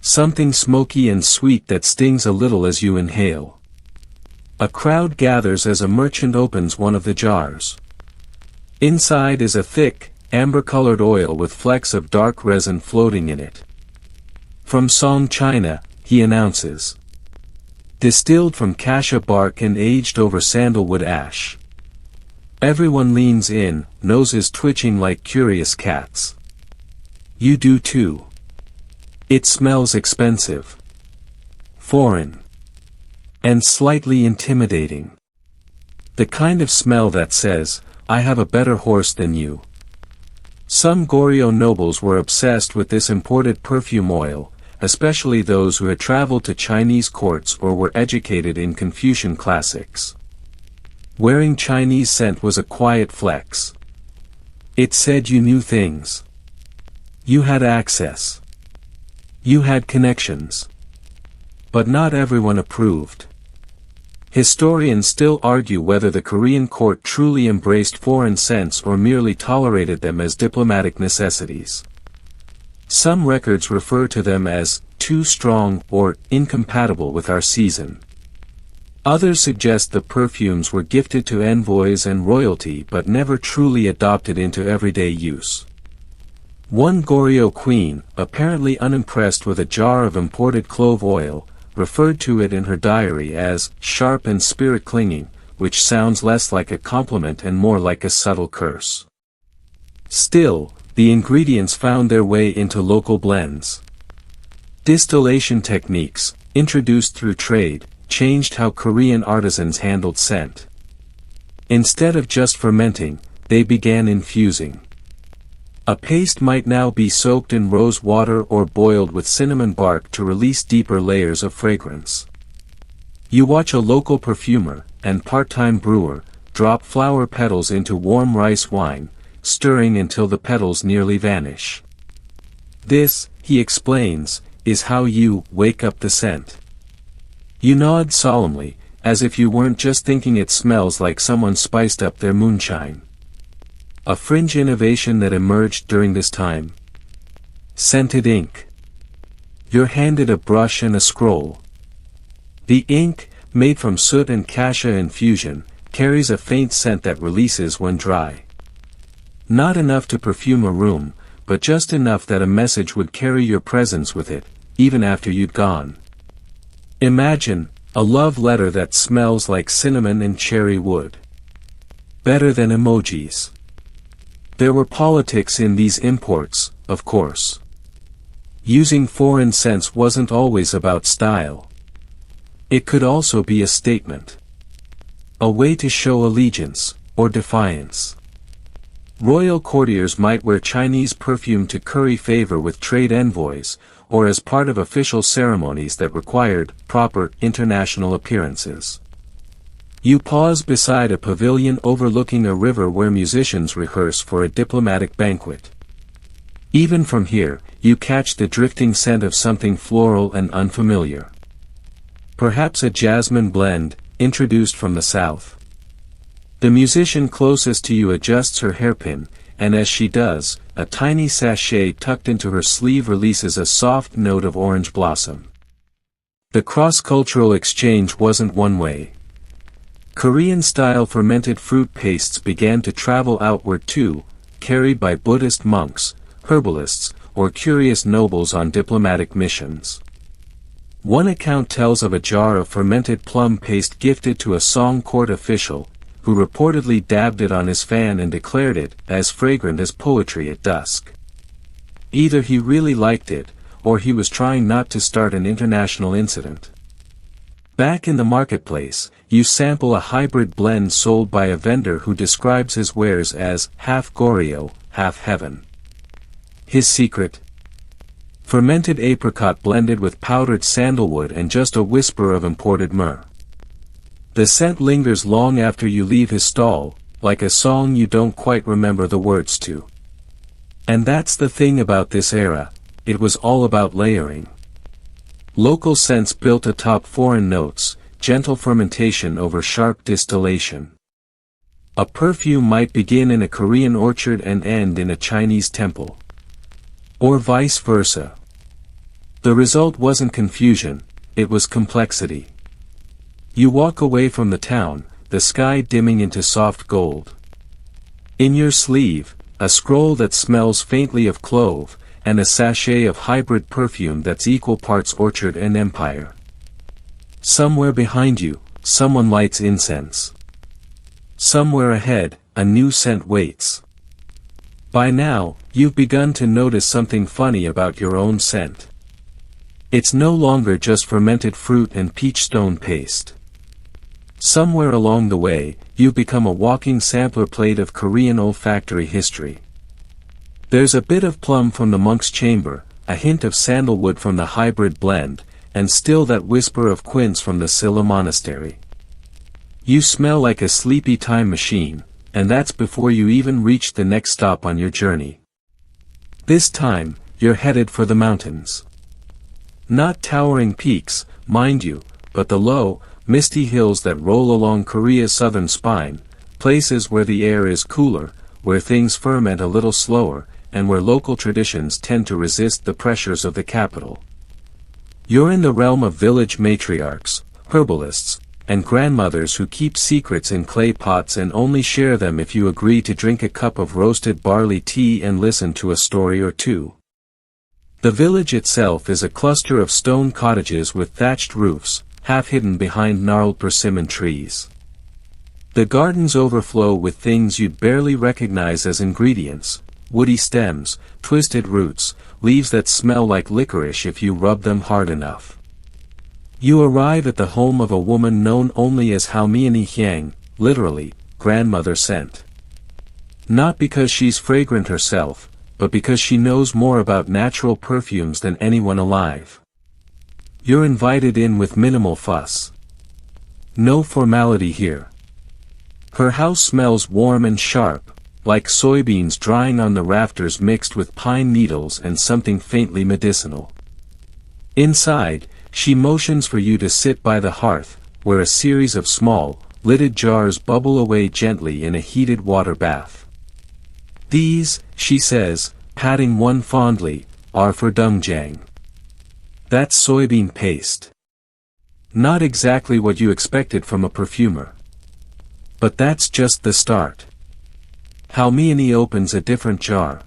something smoky and sweet that stings a little as you inhale. A crowd gathers as a merchant opens one of the jars. Inside is a thick, amber-colored oil with flecks of dark resin floating in it. From Song, China, he announces. Distilled from cassia bark and aged over sandalwood ash. Everyone leans in, noses twitching like curious cats. You do too. It smells expensive, foreign, and slightly intimidating. The kind of smell that says, "I have a better horse than you." Some Goryeo nobles were obsessed with this imported perfume oil, especially those who had traveled to Chinese courts or were educated in Confucian classics. Wearing Chinese scent was a quiet flex. It said you knew things. You had access. You had connections. But not everyone approved. Historians still argue whether the Korean court truly embraced foreign scents or merely tolerated them as diplomatic necessities. Some records refer to them as too strong or incompatible with our season. Others suggest the perfumes were gifted to envoys and royalty but never truly adopted into everyday use. One Goryeo queen, apparently unimpressed with a jar of imported clove oil, referred to it in her diary as sharp and spirit-clinging, which sounds less like a compliment and more like a subtle curse. Still, the ingredients found their way into local blends. Distillation techniques, introduced through trade, changed how Korean artisans handled scent. Instead of just fermenting, they began infusing. A paste might now be soaked in rose water or boiled with cinnamon bark to release deeper layers of fragrance. You watch a local perfumer, and part-time brewer, drop flower petals into warm rice wine, stirring until the petals nearly vanish. This, he explains, is how you wake up the scent. You nod solemnly, as if you weren't just thinking it smells like someone spiced up their moonshine. A fringe innovation that emerged during this time. Scented ink. You're handed a brush and a scroll. The ink, made from soot and cassia infusion, carries a faint scent that releases when dry. Not enough to perfume a room, but just enough that a message would carry your presence with it, even after you'd gone. Imagine, a love letter that smells like cinnamon and cherry wood. Better than emojis. There were politics in these imports, of course. Using foreign scents wasn't always about style. It could also be a statement. A way to show allegiance, or defiance. Royal courtiers might wear Chinese perfume to curry favor with trade envoys, or as part of official ceremonies that required proper international appearances. You pause beside a pavilion overlooking a river where musicians rehearse for a diplomatic banquet. Even from here, you catch the drifting scent of something floral and unfamiliar. Perhaps a jasmine blend, introduced from the south. The musician closest to you adjusts her hairpin, and as she does, a tiny sachet tucked into her sleeve releases a soft note of orange blossom. The cross-cultural exchange wasn't one way. Korean-style fermented fruit pastes began to travel outward too, carried by Buddhist monks, herbalists, or curious nobles on diplomatic missions. One account tells of a jar of fermented plum paste gifted to a Song court official, who reportedly dabbed it on his fan and declared it as fragrant as poetry at dusk. Either he really liked it, or he was trying not to start an international incident. Back in the marketplace, you sample a hybrid blend sold by a vendor who describes his wares as half Goryeo, half heaven. His secret? Fermented apricot blended with powdered sandalwood and just a whisper of imported myrrh. The scent lingers long after you leave his stall, like a song you don't quite remember the words to. And that's the thing about this era, it was all about layering. Local scents built atop foreign notes, gentle fermentation over sharp distillation. A perfume might begin in a Korean orchard and end in a Chinese temple. Or vice versa. The result wasn't confusion, it was complexity. You walk away from the town, the sky dimming into soft gold. In your sleeve, a scroll that smells faintly of clove, and a sachet of hybrid perfume that's equal parts orchard and empire. Somewhere behind you, someone lights incense. Somewhere ahead, a new scent waits. By now, you've begun to notice something funny about your own scent. It's no longer just fermented fruit and peach stone paste. Somewhere along the way, you've become a walking sampler plate of Korean olfactory history. There's a bit of plum from the monk's chamber, a hint of sandalwood from the hybrid blend, and still that whisper of quince from the Silla monastery. You smell like a sleepy time machine, and that's before you even reach the next stop on your journey. This time, you're headed for the mountains. Not towering peaks, mind you, but the low, misty hills that roll along Korea's southern spine, places where the air is cooler, where things ferment a little slower, and where local traditions tend to resist the pressures of the capital. You're in the realm of village matriarchs, herbalists, and grandmothers who keep secrets in clay pots and only share them if you agree to drink a cup of roasted barley tea and listen to a story or two. The village itself is a cluster of stone cottages with thatched roofs, half hidden behind gnarled persimmon trees. The gardens overflow with things you'd barely recognize as ingredients: woody stems, twisted roots, leaves that smell like licorice if you rub them hard enough. You arrive at the home of a woman known only as Halmiani Hyang, literally, grandmother scent. Not because she's fragrant herself, but because she knows more about natural perfumes than anyone alive. You're invited in with minimal fuss. No formality here. Her house smells warm and sharp, like soybeans drying on the rafters mixed with pine needles and something faintly medicinal. Inside, she motions for you to sit by the hearth, where a series of small, lidded jars bubble away gently in a heated water bath. These, she says, patting one fondly, are for doenjang. That's soybean paste. Not exactly what you expected from a perfumer. But that's just the start. Halmiani opens a different jar.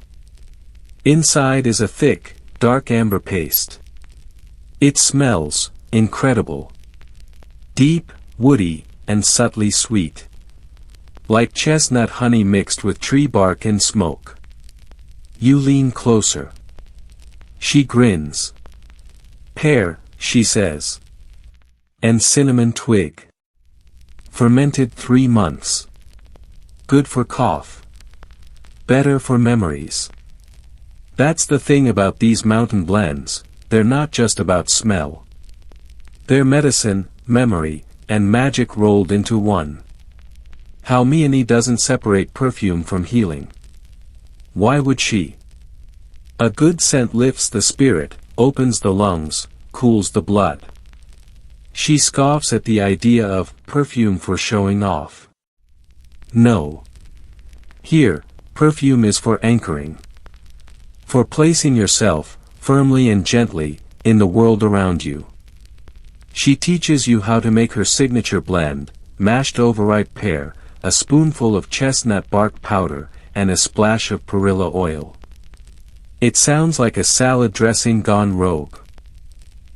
Inside is a thick, dark amber paste. It smells incredible. Deep, woody, and subtly sweet. Like chestnut honey mixed with tree bark and smoke. You lean closer. She grins. Pear, she says. And cinnamon twig. Fermented 3 months. Good for cough. Better for memories. That's the thing about these mountain blends, they're not just about smell. They're medicine, memory, and magic rolled into one. Halmiani doesn't separate perfume from healing. Why would she? A good scent lifts the spirit, opens the lungs, cools the blood. She scoffs at the idea of perfume for showing off. No. Here, perfume is for anchoring. For placing yourself, firmly and gently, in the world around you. She teaches you how to make her signature blend, mashed overripe pear, a spoonful of chestnut bark powder, and a splash of perilla oil. It sounds like a salad dressing gone rogue.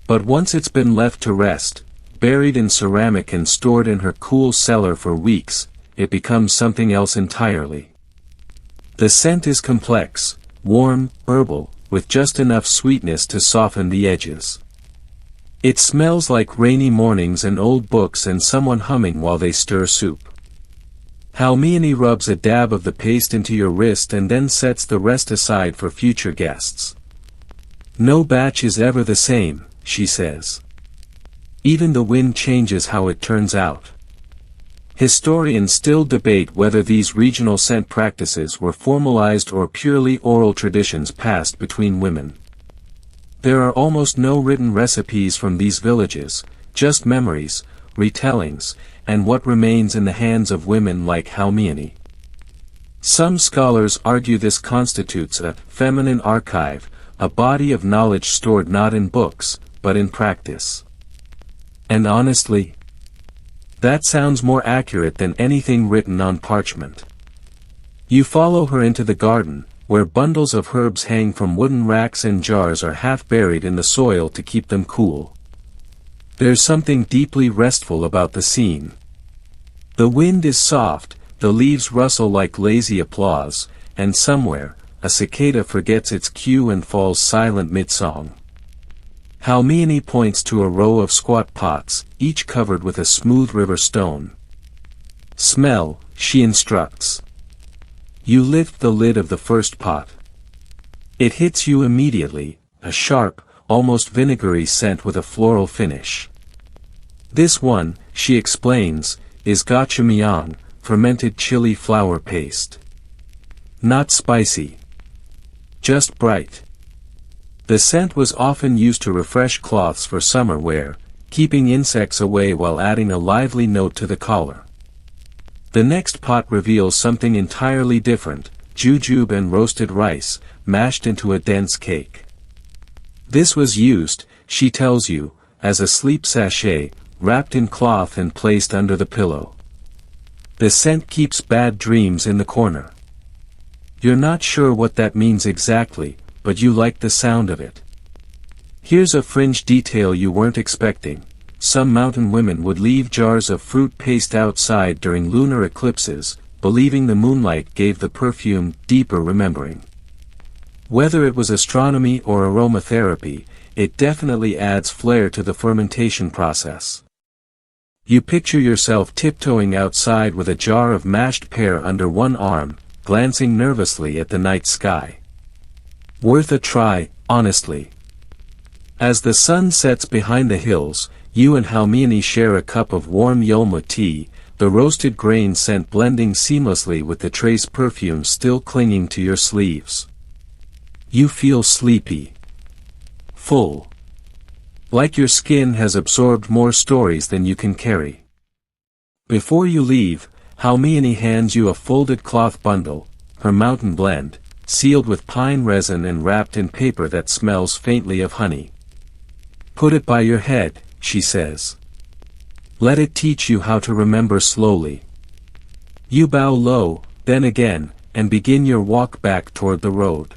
But once it's been left to rest, buried in ceramic and stored in her cool cellar for weeks, it becomes something else entirely. The scent is complex, warm, herbal, with just enough sweetness to soften the edges. It smells like rainy mornings and old books and someone humming while they stir soup. Halmione rubs a dab of the paste into your wrist and then sets the rest aside for future guests. No batch is ever the same, she says. Even the wind changes how it turns out. Historians still debate whether these regional scent practices were formalized or purely oral traditions passed between women. There are almost no written recipes from these villages, just memories, retellings, and what remains in the hands of women like Halmione. Some scholars argue this constitutes a feminine archive, a body of knowledge stored not in books, but in practice. And honestly, that sounds more accurate than anything written on parchment. You follow her into the garden, where bundles of herbs hang from wooden racks and jars are half buried in the soil to keep them cool. There's something deeply restful about the scene. The wind is soft, the leaves rustle like lazy applause, and somewhere, a cicada forgets its cue and falls silent mid-song. Halmione points to a row of squat pots, each covered with a smooth river stone. Smell, she instructs. You lift the lid of the first pot. It hits you immediately, a sharp, almost vinegary scent with a floral finish. This one, she explains, is gochujang, fermented chili flour paste. Not spicy. Just bright. The scent was often used to refresh cloths for summer wear, keeping insects away while adding a lively note to the collar. The next pot reveals something entirely different, jujube and roasted rice, mashed into a dense cake. This was used, she tells you, as a sleep sachet, wrapped in cloth and placed under the pillow. The scent keeps bad dreams in the corner. You're not sure what that means exactly, but you like the sound of it. Here's a fringe detail you weren't expecting. Some mountain women would leave jars of fruit paste outside during lunar eclipses, believing the moonlight gave the perfume deeper remembering. Whether it was astronomy or aromatherapy, it definitely adds flair to the fermentation process. You picture yourself tiptoeing outside with a jar of mashed pear under one arm, glancing nervously at the night sky. Worth a try, honestly. As the sun sets behind the hills, you and Halmione share a cup of warm Yulma tea, the roasted grain scent blending seamlessly with the trace perfume still clinging to your sleeves. You feel sleepy. Full. Like your skin has absorbed more stories than you can carry. Before you leave, Halmione hands you a folded cloth bundle, her mountain blend, sealed with pine resin and wrapped in paper that smells faintly of honey. Put it by your head, she says. Let it teach you how to remember slowly. You bow low, then again, and begin your walk back toward the road.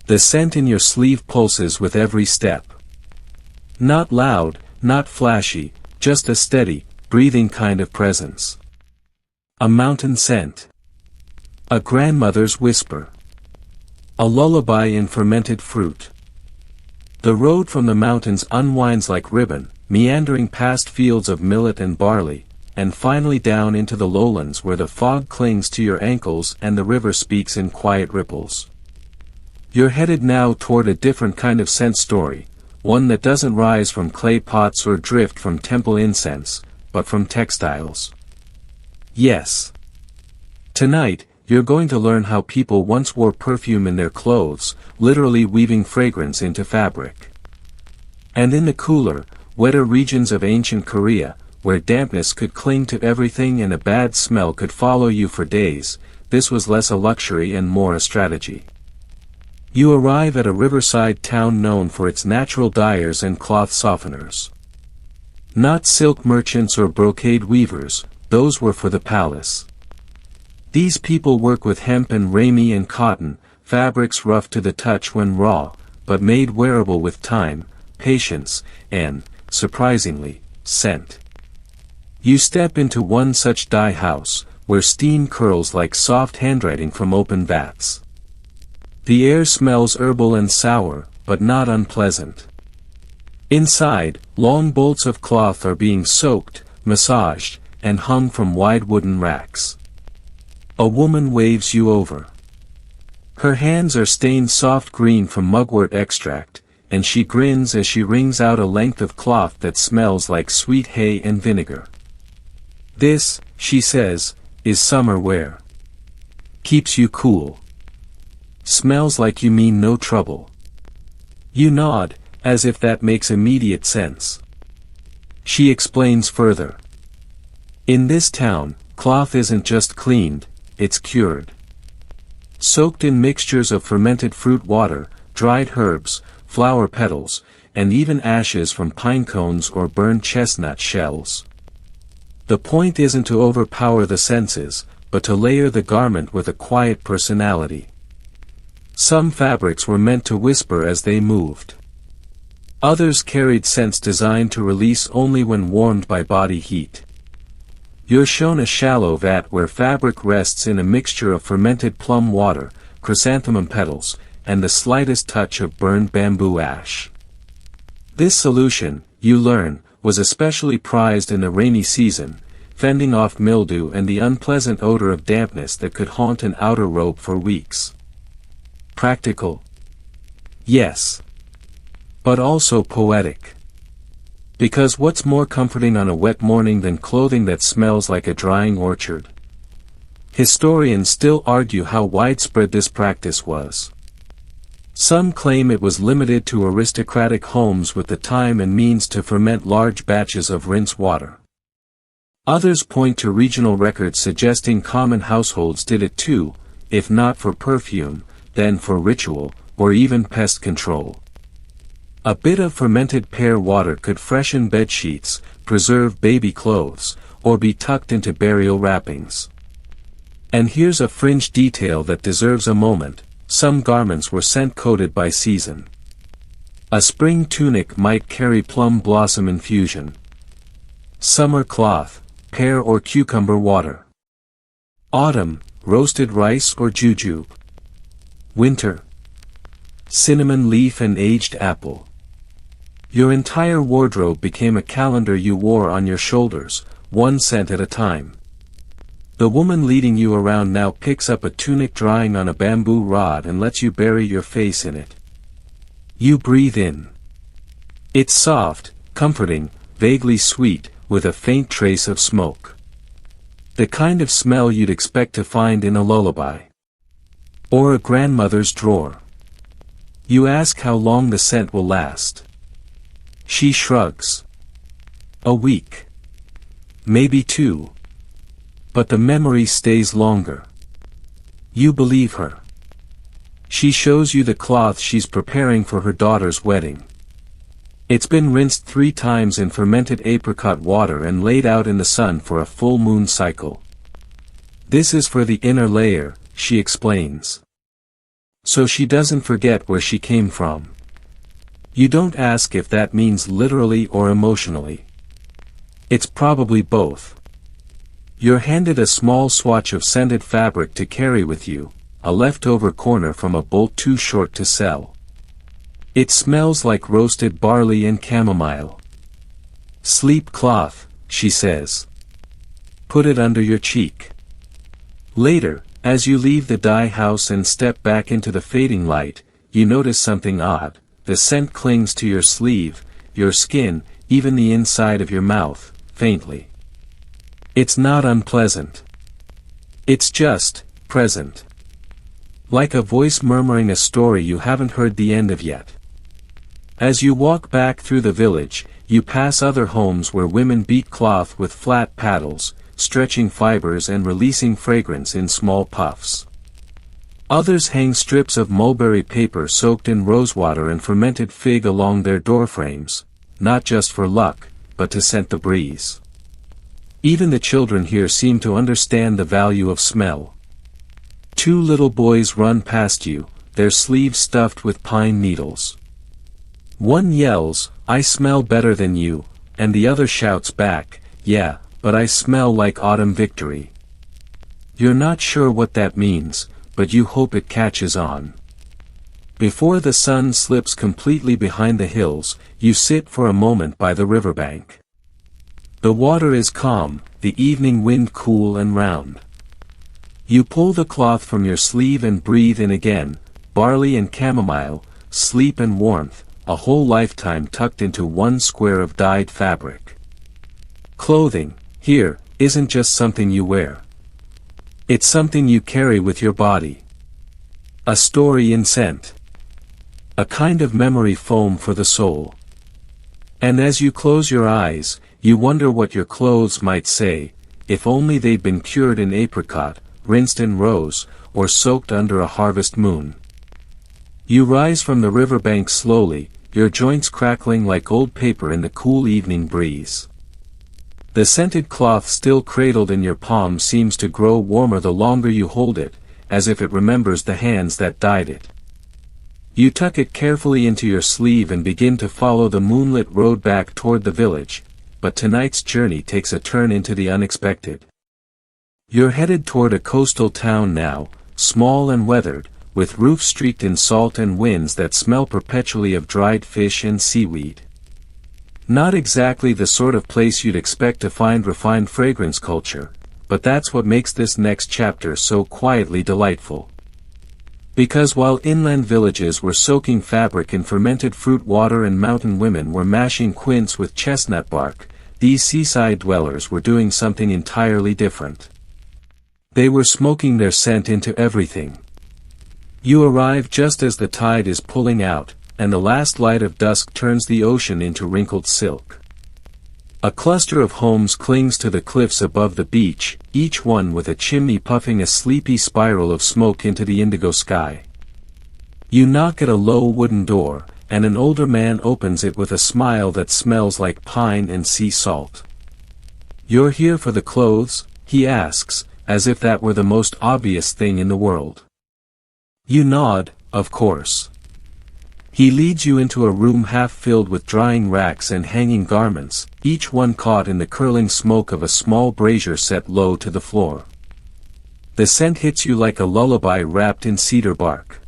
The scent in your sleeve pulses with every step. Not loud, not flashy, just a steady, breathing kind of presence. A mountain scent. A grandmother's whisper. A lullaby in fermented fruit. The road from the mountains unwinds like ribbon, meandering past fields of millet and barley, and finally down into the lowlands where the fog clings to your ankles and the river speaks in quiet ripples. You're headed now toward a different kind of scent story, one that doesn't rise from clay pots or drift from temple incense, but from textiles. Yes. Tonight, you're going to learn how people once wore perfume in their clothes, literally weaving fragrance into fabric. And in the cooler, wetter regions of ancient Korea, where dampness could cling to everything and a bad smell could follow you for days, this was less a luxury and more a strategy. You arrive at a riverside town known for its natural dyers and cloth softeners. Not silk merchants or brocade weavers, those were for the palace. These people work with hemp and ramie and cotton, fabrics rough to the touch when raw, but made wearable with time, patience, and, surprisingly, scent. You step into one such dye house, where steam curls like soft handwriting from open vats. The air smells herbal and sour, but not unpleasant. Inside, long bolts of cloth are being soaked, massaged, and hung from wide wooden racks. A woman waves you over. Her hands are stained soft green from mugwort extract, and she grins as she wrings out a length of cloth that smells like sweet hay and vinegar. This, she says, is summer wear. Keeps you cool. Smells like you mean no trouble. You nod, as if that makes immediate sense. She explains further. In this town, cloth isn't just cleaned, it's cured. Soaked in mixtures of fermented fruit water, dried herbs, flower petals, and even ashes from pine cones or burned chestnut shells. The point isn't to overpower the senses, but to layer the garment with a quiet personality. Some fabrics were meant to whisper as they moved. Others carried scents designed to release only when warmed by body heat. You're shown a shallow vat where fabric rests in a mixture of fermented plum water, chrysanthemum petals, and the slightest touch of burned bamboo ash. This solution, you learn, was especially prized in the rainy season, fending off mildew and the unpleasant odor of dampness that could haunt an outer robe for weeks. Practical? Yes. But also poetic. Because what's more comforting on a wet morning than clothing that smells like a drying orchard? Historians still argue how widespread this practice was. Some claim it was limited to aristocratic homes with the time and means to ferment large batches of rinse water. Others point to regional records suggesting common households did it too, if not for perfume, then for ritual, or even pest control. A bit of fermented pear water could freshen bed sheets, preserve baby clothes, or be tucked into burial wrappings. And here's a fringe detail that deserves a moment: some garments were scent-coated by season. A spring tunic might carry plum blossom infusion. Summer cloth, pear or cucumber water. Autumn, roasted rice or jujube. Winter, cinnamon leaf and aged apple. Your entire wardrobe became a calendar you wore on your shoulders, one scent at a time. The woman leading you around now picks up a tunic drying on a bamboo rod and lets you bury your face in it. You breathe in. It's soft, comforting, vaguely sweet, with a faint trace of smoke. The kind of smell you'd expect to find in a lullaby. Or a grandmother's drawer. You ask how long the scent will last. She shrugs. A week. Maybe 2. But the memory stays longer. You believe her. She shows you the cloth she's preparing for her daughter's wedding. It's been rinsed 3 times in fermented apricot water and laid out in the sun for a full moon cycle. This is for the inner layer, she explains. So she doesn't forget where she came from. You don't ask if that means literally or emotionally. It's probably both. You're handed a small swatch of scented fabric to carry with you, a leftover corner from a bolt too short to sell. It smells like roasted barley and chamomile. Sleep cloth, she says. Put it under your cheek. Later, as you leave the dye house and step back into the fading light, you notice something odd. The scent clings to your sleeve, your skin, even the inside of your mouth, faintly. It's not unpleasant. It's just present. Like a voice murmuring a story you haven't heard the end of yet. As you walk back through the village, you pass other homes where women beat cloth with flat paddles, stretching fibers and releasing fragrance in small puffs. Others hang strips of mulberry paper soaked in rosewater and fermented fig along their doorframes, not just for luck, but to scent the breeze. Even the children here seem to understand the value of smell. 2 little boys run past you, their sleeves stuffed with pine needles. One yells, "I smell better than you," and the other shouts back, "Yeah, but I smell like autumn victory." You're not sure what that means, but you hope it catches on. Before the sun slips completely behind the hills, you sit for a moment by the riverbank. The water is calm, the evening wind cool and round. You pull the cloth from your sleeve and breathe in again, barley and chamomile, sleep and warmth, a whole lifetime tucked into one square of dyed fabric. Clothing, here, isn't just something you wear. It's something you carry with your body. A story in scent. A kind of memory foam for the soul. And as you close your eyes, you wonder what your clothes might say, if only they'd been cured in apricot, rinsed in rose, or soaked under a harvest moon. You rise from the riverbank slowly, your joints crackling like old paper in the cool evening breeze. The scented cloth still cradled in your palm seems to grow warmer the longer you hold it, as if it remembers the hands that dyed it. You tuck it carefully into your sleeve and begin to follow the moonlit road back toward the village, but tonight's journey takes a turn into the unexpected. You're headed toward a coastal town now, small and weathered, with roofs streaked in salt and winds that smell perpetually of dried fish and seaweed. Not exactly the sort of place you'd expect to find refined fragrance culture, but that's what makes this next chapter so quietly delightful. Because while inland villages were soaking fabric in fermented fruit water and mountain women were mashing quince with chestnut bark, these seaside dwellers were doing something entirely different. They were smoking their scent into everything. You arrive just as the tide is pulling out, and the last light of dusk turns the ocean into wrinkled silk. A cluster of homes clings to the cliffs above the beach, each one with a chimney puffing a sleepy spiral of smoke into the indigo sky. You knock at a low wooden door, and an older man opens it with a smile that smells like pine and sea salt. "You're here for the clothes?" he asks, as if that were the most obvious thing in the world. You nod, of course. He leads you into a room half filled with drying racks and hanging garments, each one caught in the curling smoke of a small brazier set low to the floor. The scent hits you like a lullaby wrapped in cedar bark.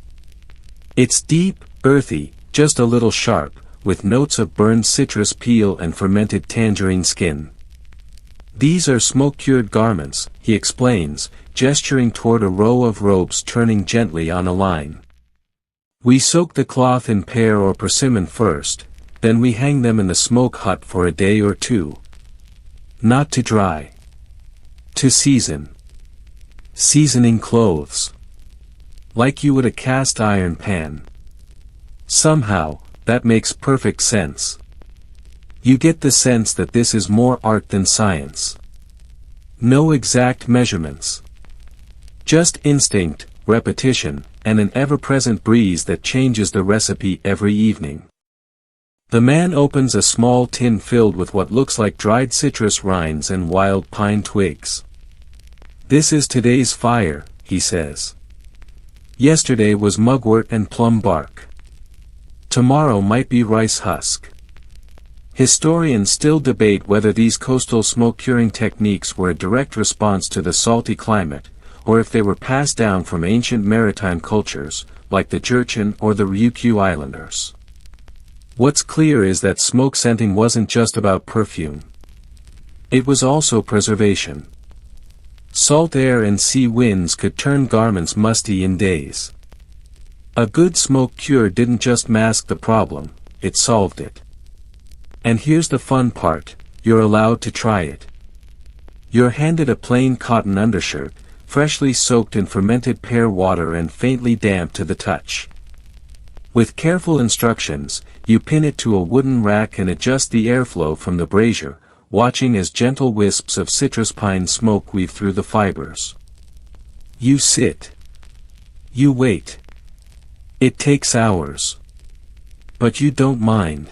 It's deep, earthy, just a little sharp, with notes of burned citrus peel and fermented tangerine skin. "These are smoke-cured garments," he explains, gesturing toward a row of robes turning gently on a line. "We soak the cloth in pear or persimmon first, then we hang them in the smoke hut for a day or two. Not to dry. To season. Seasoning clothes. Like you would a cast iron pan. Somehow, that makes perfect sense. You get the sense that this is more art than science. No exact measurements. Just instinct, repetition, and an ever-present breeze that changes the recipe every evening." The man opens a small tin filled with what looks like dried citrus rinds and wild pine twigs. "This is today's fire," he says. "Yesterday was mugwort and plum bark. Tomorrow might be rice husk." Historians still debate whether these coastal smoke-curing techniques were a direct response to the salty climate, or if they were passed down from ancient maritime cultures, like the Jurchen or the Ryukyu Islanders. What's clear is that smoke scenting wasn't just about perfume. It was also preservation. Salt air and sea winds could turn garments musty in days. A good smoke cure didn't just mask the problem, it solved it. And here's the fun part, you're allowed to try it. You're handed a plain cotton undershirt, freshly soaked in fermented pear water and faintly damp to the touch. With careful instructions, you pin it to a wooden rack and adjust the airflow from the brazier, watching as gentle wisps of citrus pine smoke weave through the fibers. You sit. You wait. It takes hours. But you don't mind.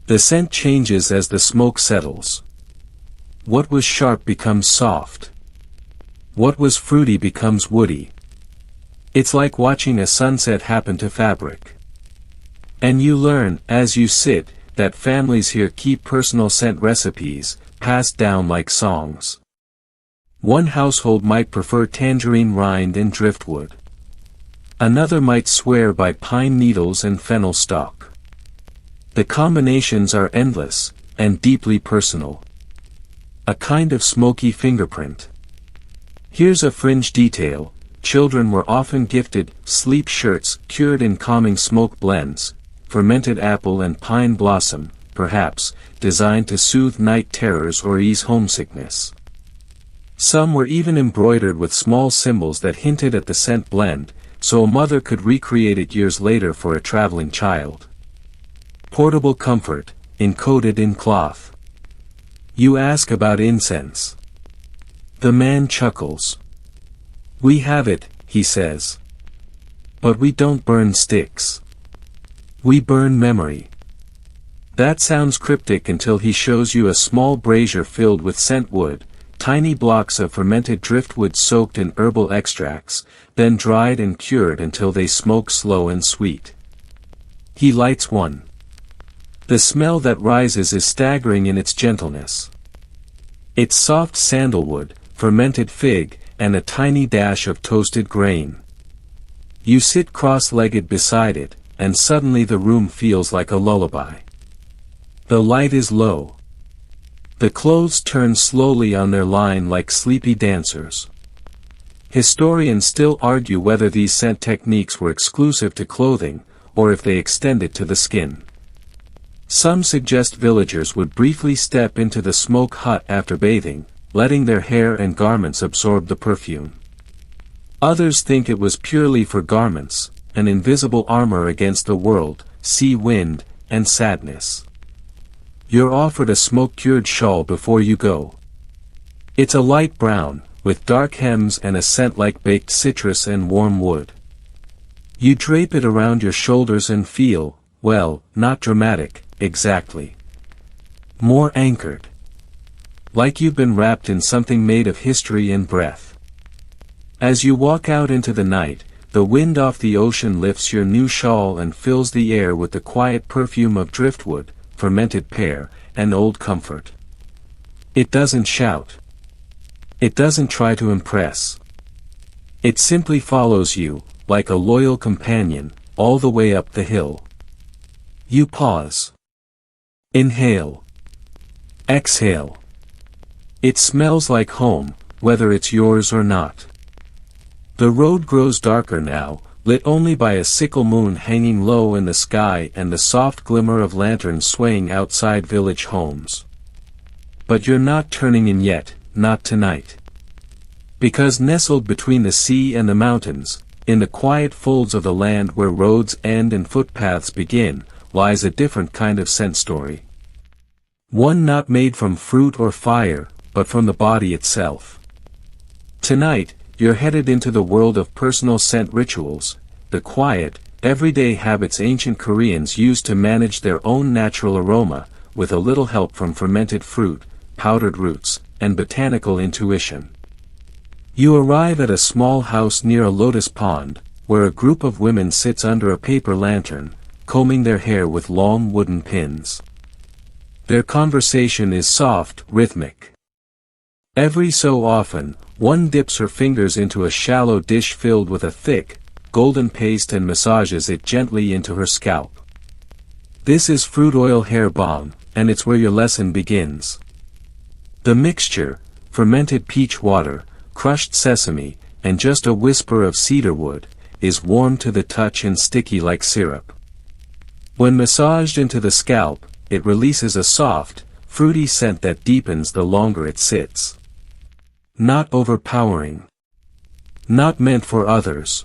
The scent changes as the smoke settles. What was sharp becomes soft. What was fruity becomes woody. It's like watching a sunset happen to fabric. And you learn, as you sit, that families here keep personal scent recipes, passed down like songs. One household might prefer tangerine rind and driftwood. Another might swear by pine needles and fennel stalk. The combinations are endless, and deeply personal. A kind of smoky fingerprint. Here's a fringe detail: children were often gifted sleep shirts cured in calming smoke blends, fermented apple and pine blossom, perhaps, designed to soothe night terrors or ease homesickness. Some were even embroidered with small symbols that hinted at the scent blend, so a mother could recreate it years later for a traveling child. Portable comfort, encoded in cloth. You ask about incense. The man chuckles. We have it, he says. But we don't burn sticks. We burn memory. That sounds cryptic until he shows you a small brazier filled with scent wood, tiny blocks of fermented driftwood soaked in herbal extracts, then dried and cured until they smoke slow and sweet. He lights one. The smell that rises is staggering in its gentleness. It's soft sandalwood, fermented fig, and a tiny dash of toasted grain. You sit cross-legged beside it, and suddenly the room feels like a lullaby. The light is low. The clothes turn slowly on their line like sleepy dancers. Historians still argue whether these scent techniques were exclusive to clothing, or if they extended to the skin. Some suggest villagers would briefly step into the smoke hut after bathing, letting their hair and garments absorb the perfume. Others think it was purely for garments, an invisible armor against the world, sea wind, and sadness. You're offered a smoke-cured shawl before you go. It's a light brown, with dark hems and a scent like baked citrus and warm wood. You drape it around your shoulders and feel, well, not dramatic, exactly. More anchored. Like you've been wrapped in something made of history and breath. As you walk out into the night, the wind off the ocean lifts your new shawl and fills the air with the quiet perfume of driftwood, fermented pear, and old comfort. It doesn't shout. It doesn't try to impress. It simply follows you, like a loyal companion, all the way up the hill. You pause. Inhale. Exhale. It smells like home, whether it's yours or not. The road grows darker now, lit only by a sickle moon hanging low in the sky and the soft glimmer of lanterns swaying outside village homes. But you're not turning in yet, not tonight. Because nestled between the sea and the mountains, in the quiet folds of the land where roads end and footpaths begin, lies a different kind of scent story. One not made from fruit or fire, but from the body itself. Tonight, you're headed into the world of personal scent rituals, the quiet, everyday habits ancient Koreans used to manage their own natural aroma, with a little help from fermented fruit, powdered roots, and botanical intuition. You arrive at a small house near a lotus pond, where a group of women sits under a paper lantern, combing their hair with long wooden pins. Their conversation is soft, rhythmic. Every so often, one dips her fingers into a shallow dish filled with a thick, golden paste and massages it gently into her scalp. This is fruit oil hair balm, and it's where your lesson begins. The mixture, fermented peach water, crushed sesame, and just a whisper of cedarwood, is warm to the touch and sticky like syrup. When massaged into the scalp, it releases a soft, fruity scent that deepens the longer it sits. Not overpowering. Not meant for others.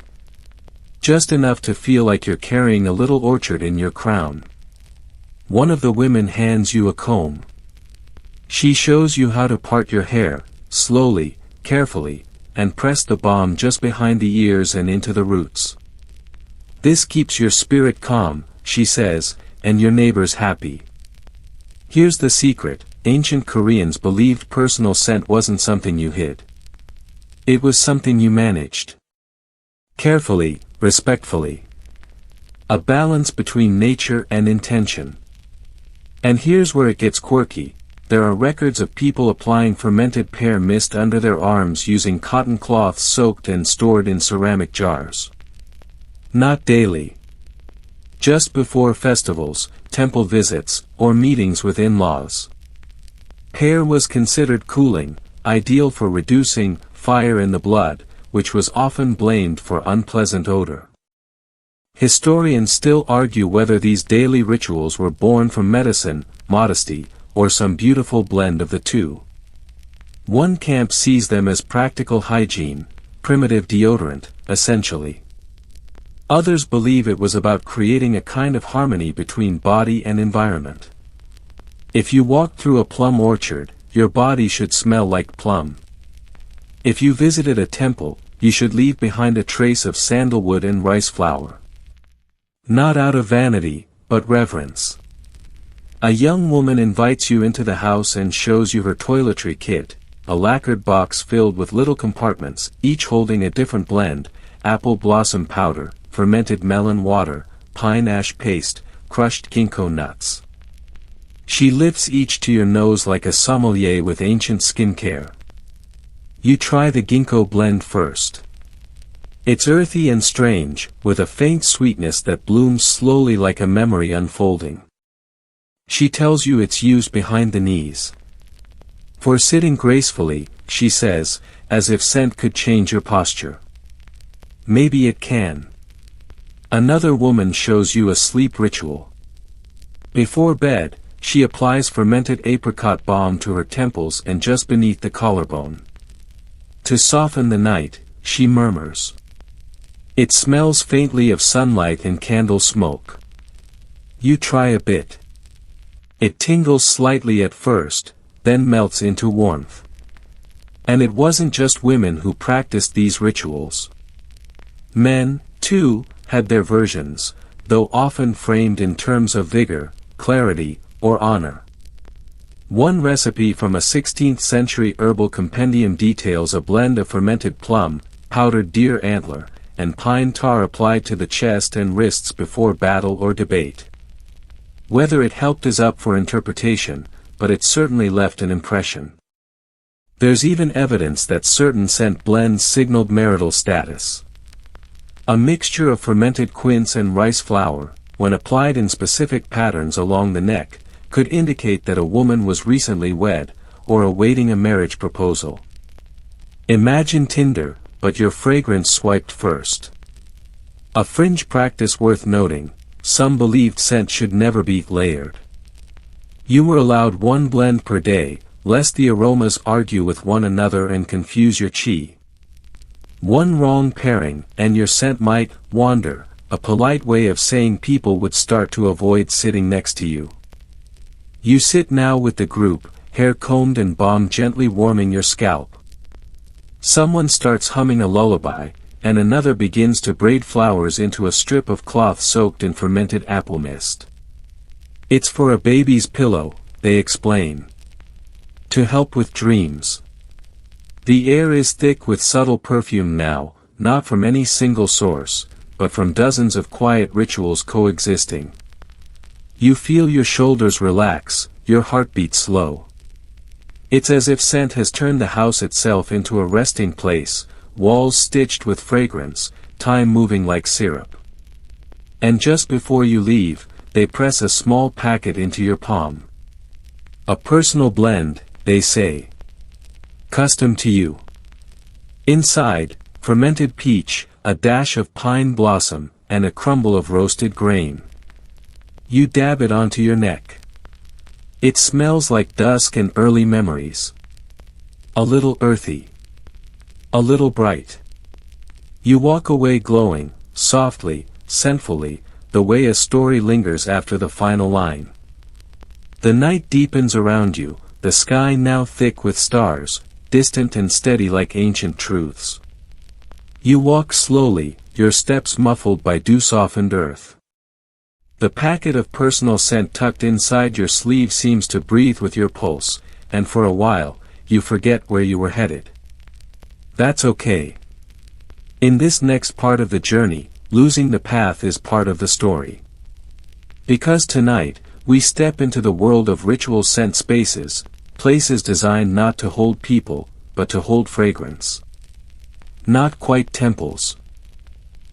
Just enough to feel like you're carrying a little orchard in your crown. One of the women hands you a comb. She shows you how to part your hair, slowly, carefully, and press the balm just behind the ears and into the roots. This keeps your spirit calm, she says, and your neighbors happy. Here's the secret: ancient Koreans believed personal scent wasn't something you hid. It was something you managed. Carefully, respectfully. A balance between nature and intention. And here's where it gets quirky. There are records of people applying fermented pear mist under their arms using cotton cloths soaked and stored in ceramic jars. Not daily. Just before festivals, temple visits, or meetings with in-laws. Pear was considered cooling, ideal for reducing fire in the blood, which was often blamed for unpleasant odor. Historians still argue whether these daily rituals were born from medicine, modesty, or some beautiful blend of the two. One camp sees them as practical hygiene, primitive deodorant, essentially. Others believe it was about creating a kind of harmony between body and environment. If you walked through a plum orchard, your body should smell like plum. If you visited a temple, you should leave behind a trace of sandalwood and rice flour. Not out of vanity, but reverence. A young woman invites you into the house and shows you her toiletry kit, a lacquered box filled with little compartments, each holding a different blend: apple blossom powder, fermented melon water, pine ash paste, crushed ginkgo nuts. She lifts each to your nose like a sommelier with ancient skincare. You try the ginkgo blend first. It's earthy and strange, with a faint sweetness that blooms slowly like a memory unfolding. She tells you it's used behind the knees. For sitting gracefully, she says, as if scent could change your posture. Maybe it can. Another woman shows you a sleep ritual. Before bed, she applies fermented apricot balm to her temples and just beneath the collarbone. To soften the night, she murmurs. It smells faintly of sunlight and candle smoke. You try a bit. It tingles slightly at first, then melts into warmth. And it wasn't just women who practiced these rituals. Men, too, had their versions, though often framed in terms of vigor, clarity, or honor. One recipe from a 16th-century herbal compendium details a blend of fermented plum, powdered deer antler, and pine tar applied to the chest and wrists before battle or debate. Whether it helped is up for interpretation, but it certainly left an impression. There's even evidence that certain scent blends signaled marital status. A mixture of fermented quince and rice flour, when applied in specific patterns along the neck, could indicate that a woman was recently wed, or awaiting a marriage proposal. Imagine Tinder, but your fragrance swiped first. A fringe practice worth noting: some believed scent should never be layered. You were allowed one blend per day, lest the aromas argue with one another and confuse your chi. One wrong pairing, and your scent might wander, a polite way of saying people would start to avoid sitting next to you. You sit now with the group, hair combed and balm gently warming your scalp. Someone starts humming a lullaby, and another begins to braid flowers into a strip of cloth soaked in fermented apple mist. It's for a baby's pillow, they explain. To help with dreams. The air is thick with subtle perfume now, not from any single source, but from dozens of quiet rituals coexisting. You feel your shoulders relax, your heartbeat slow. It's as if scent has turned the house itself into a resting place, walls stitched with fragrance, time moving like syrup. And just before you leave, they press a small packet into your palm. A personal blend, they say. Custom to you. Inside, fermented peach, a dash of pine blossom, and a crumble of roasted grain. You dab it onto your neck. It smells like dusk and early memories. A little earthy. A little bright. You walk away glowing, softly, scentfully, the way a story lingers after the final line. The night deepens around you, the sky now thick with stars, distant and steady like ancient truths. You walk slowly, your steps muffled by dew-softened earth. The packet of personal scent tucked inside your sleeve seems to breathe with your pulse, and for a while, you forget where you were headed. That's okay. In this next part of the journey, losing the path is part of the story. Because tonight, we step into the world of ritual scent spaces, places designed not to hold people, but to hold fragrance. Not quite temples.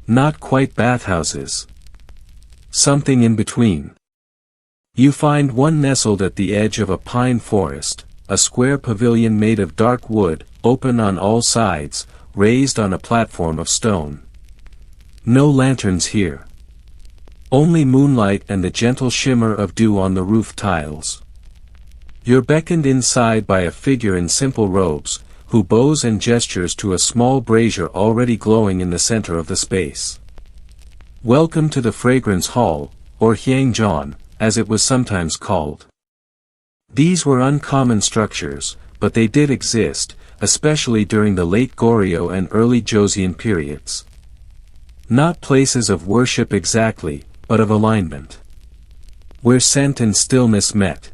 Not quite bathhouses. Something in between. You find one nestled at the edge of a pine forest, a square pavilion made of dark wood, open on all sides, raised on a platform of stone. No lanterns here. Only moonlight and the gentle shimmer of dew on the roof tiles. You're beckoned inside by a figure in simple robes, who bows and gestures to a small brazier already glowing in the center of the space. Welcome to the Fragrance Hall, or Hyangjeon, as it was sometimes called. These were uncommon structures, but they did exist, especially during the late Goryeo and early Joseon periods. Not places of worship exactly, but of alignment. Where scent and stillness met.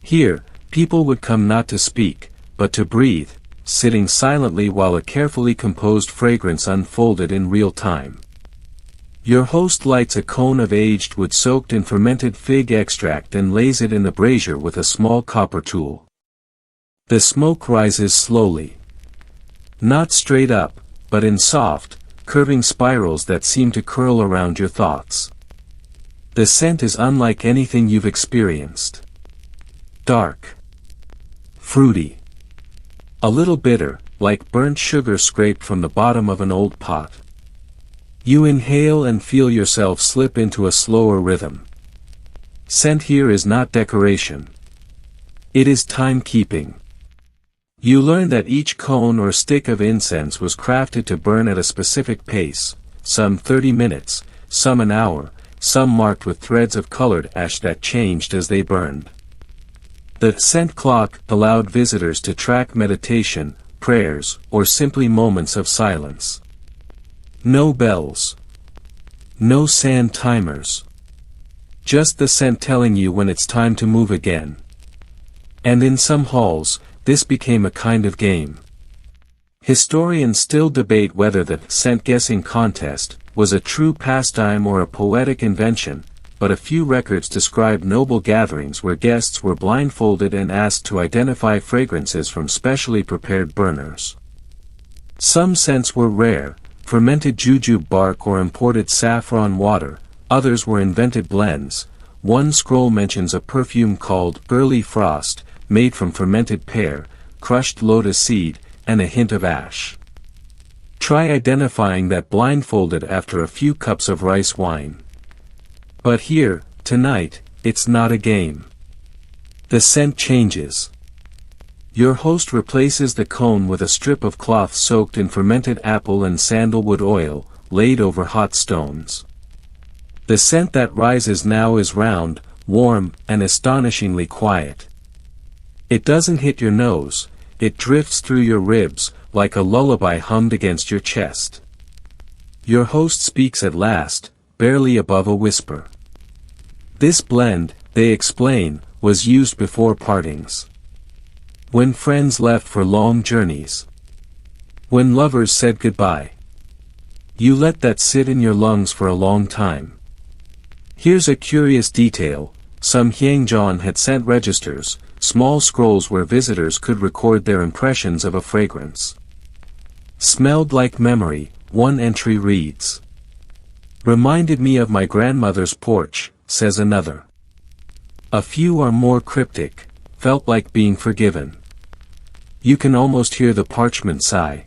Here, people would come not to speak, but to breathe, sitting silently while a carefully composed fragrance unfolded in real time. Your host lights a cone of aged wood soaked in fermented fig extract and lays it in the brazier with a small copper tool. The smoke rises slowly. Not straight up, but in soft, curving spirals that seem to curl around your thoughts. The scent is unlike anything you've experienced. Dark. Fruity. A little bitter, like burnt sugar scraped from the bottom of an old pot. You inhale and feel yourself slip into a slower rhythm. Scent here is not decoration. It is timekeeping. You learn that each cone or stick of incense was crafted to burn at a specific pace, some 30 minutes, some an hour, some marked with threads of colored ash that changed as they burned. The scent clock allowed visitors to track meditation, prayers, or simply moments of silence. No bells. No sand timers. Just the scent telling you when it's time to move again. And in some halls, this became a kind of game. Historians still debate whether the scent guessing contest was a true pastime or a poetic invention, but a few records describe noble gatherings where guests were blindfolded and asked to identify fragrances from specially prepared burners. Some scents were rare, fermented jujube bark or imported saffron water, others were invented blends. One scroll mentions a perfume called Early Frost, made from fermented pear, crushed lotus seed, and a hint of ash. Try identifying that blindfolded after a few cups of rice wine. But here, tonight, it's not a game. The scent changes. Your host replaces the cone with a strip of cloth soaked in fermented apple and sandalwood oil, laid over hot stones. The scent that rises now is round, warm, and astonishingly quiet. It doesn't hit your nose, it drifts through your ribs, like a lullaby hummed against your chest. Your host speaks at last, barely above a whisper. This blend, they explain, was used before partings. When friends left for long journeys. When lovers said goodbye. You let that sit in your lungs for a long time. Here's a curious detail, some Hyangjeon had scent registers, small scrolls where visitors could record their impressions of a fragrance. Smelled like memory, one entry reads. Reminded me of my grandmother's porch, says another. A few are more cryptic, felt like being forgiven. You can almost hear the parchment sigh.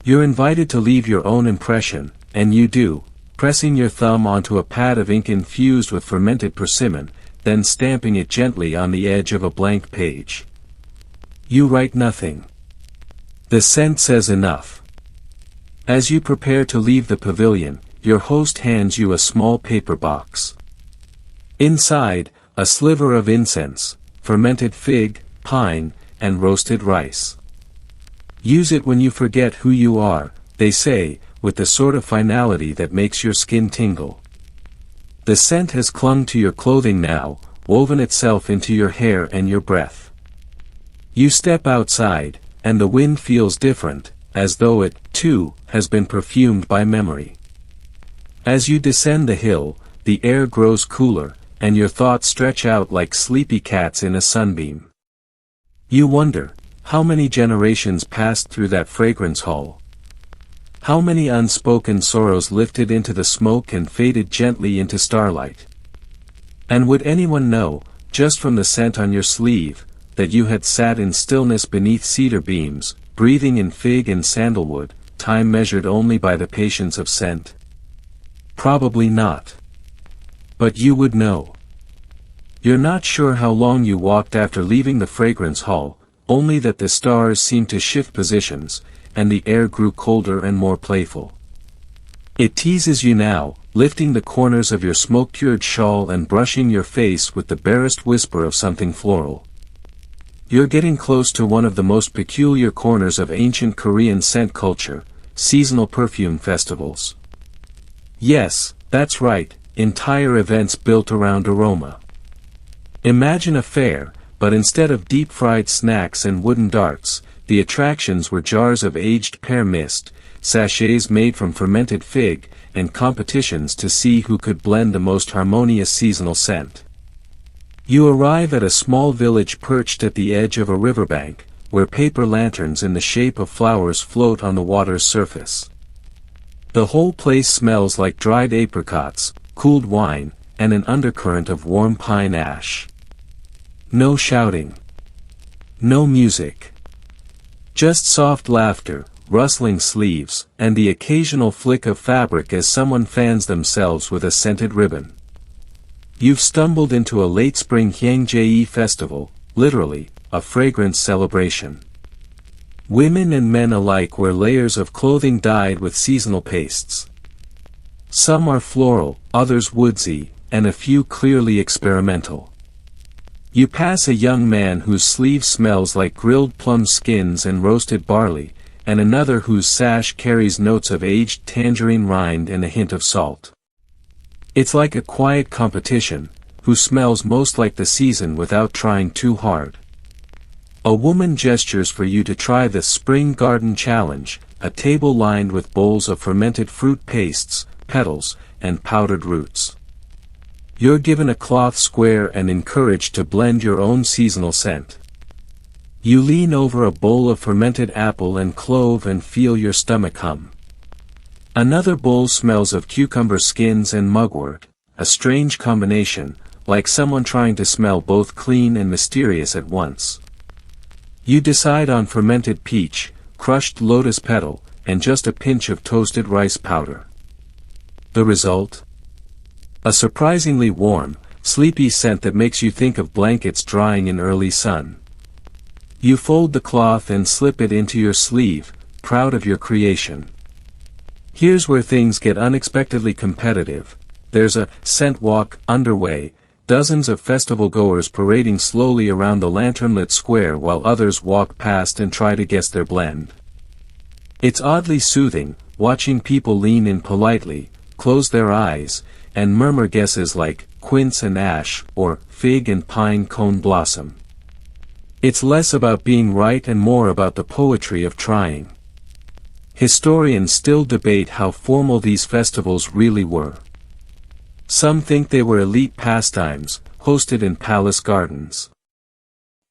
You're invited to leave your own impression, and you do, pressing your thumb onto a pad of ink infused with fermented persimmon, then stamping it gently on the edge of a blank page. You write nothing. The scent says enough. As you prepare to leave the pavilion, your host hands you a small paper box. Inside, a sliver of incense, fermented fig, pine, and roasted rice. Use it when you forget who you are, they say, with the sort of finality that makes your skin tingle. The scent has clung to your clothing now, woven itself into your hair and your breath. You step outside, and the wind feels different, as though it, too, has been perfumed by memory. As you descend the hill, the air grows cooler, and your thoughts stretch out like sleepy cats in a sunbeam. You wonder, how many generations passed through that fragrance hall? How many unspoken sorrows lifted into the smoke and faded gently into starlight? And would anyone know, just from the scent on your sleeve, that you had sat in stillness beneath cedar beams, breathing in fig and sandalwood, time measured only by the patience of scent? Probably not. But you would know. You're not sure how long you walked after leaving the fragrance hall, only that the stars seemed to shift positions, and the air grew colder and more playful. It teases you now, lifting the corners of your smoke-cured shawl and brushing your face with the barest whisper of something floral. You're getting close to one of the most peculiar corners of ancient Korean scent culture, seasonal perfume festivals. Yes, that's right, entire events built around aroma. Imagine a fair, but instead of deep-fried snacks and wooden darts, the attractions were jars of aged pear mist, sachets made from fermented fig, and competitions to see who could blend the most harmonious seasonal scent. You arrive at a small village perched at the edge of a riverbank, where paper lanterns in the shape of flowers float on the water's surface. The whole place smells like dried apricots, cooled wine, and an undercurrent of warm pine ash. No shouting. No music. Just soft laughter, rustling sleeves, and the occasional flick of fabric as someone fans themselves with a scented ribbon. You've stumbled into a late spring Hyangjae festival, literally, a fragrance celebration. Women and men alike wear layers of clothing dyed with seasonal pastes. Some are floral, others woodsy, and a few clearly experimental. You pass a young man whose sleeve smells like grilled plum skins and roasted barley, and another whose sash carries notes of aged tangerine rind and a hint of salt. It's like a quiet competition, who smells most like the season without trying too hard. A woman gestures for you to try the Spring Garden Challenge, a table lined with bowls of fermented fruit pastes, petals, and powdered roots. You're given a cloth square and encouraged to blend your own seasonal scent. You lean over a bowl of fermented apple and clove and feel your stomach hum. Another bowl smells of cucumber skins and mugwort, a strange combination, like someone trying to smell both clean and mysterious at once. You decide on fermented peach, crushed lotus petal, and just a pinch of toasted rice powder. The result? A surprisingly warm, sleepy scent that makes you think of blankets drying in early sun. You fold the cloth and slip it into your sleeve, proud of your creation. Here's where things get unexpectedly competitive. There's a scent walk underway, dozens of festival goers parading slowly around the lantern-lit square while others walk past and try to guess their blend. It's oddly soothing, watching people lean in politely, close their eyes, and murmur guesses like quince and ash or fig and pine cone blossom. It's less about being right and more about the poetry of trying. Historians still debate how formal these festivals really were. Some think they were elite pastimes, hosted in palace gardens.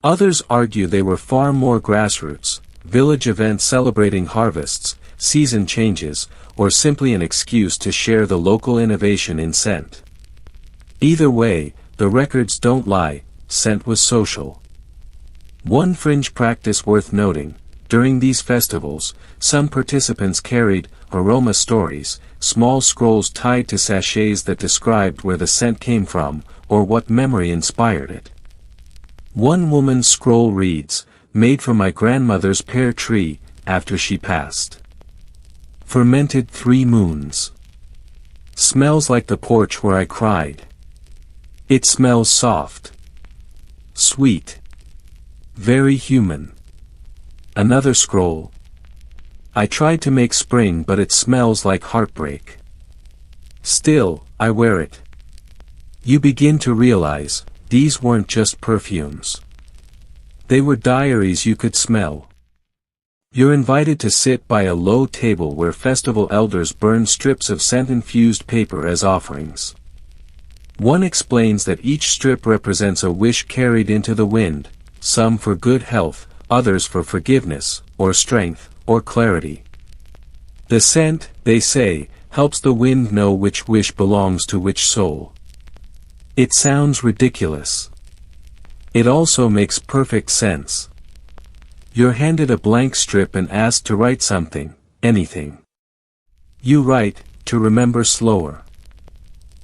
Others argue they were far more grassroots, village events celebrating harvests, season changes, or simply an excuse to share the local innovation in scent. Either way, the records don't lie, scent was social. One fringe practice worth noting: during these festivals, some participants carried aroma stories, small scrolls tied to sachets that described where the scent came from, or what memory inspired it. One woman's scroll reads, "Made from my grandmother's pear tree, after she passed. Fermented 3 moons. Smells like the porch where I cried. It smells soft. Sweet. Very human. Another scroll. I tried to make spring but it smells like heartbreak. Still, I wear it. You begin to realize, these weren't just perfumes. They were diaries you could smell. You're invited to sit by a low table where festival elders burn strips of scent-infused paper as offerings. One explains that each strip represents a wish carried into the wind, some for good health, others for forgiveness, or strength, or clarity. The scent, they say, helps the wind know which wish belongs to which soul. It sounds ridiculous. It also makes perfect sense. You're handed a blank strip and asked to write something, anything. You write, to remember slower.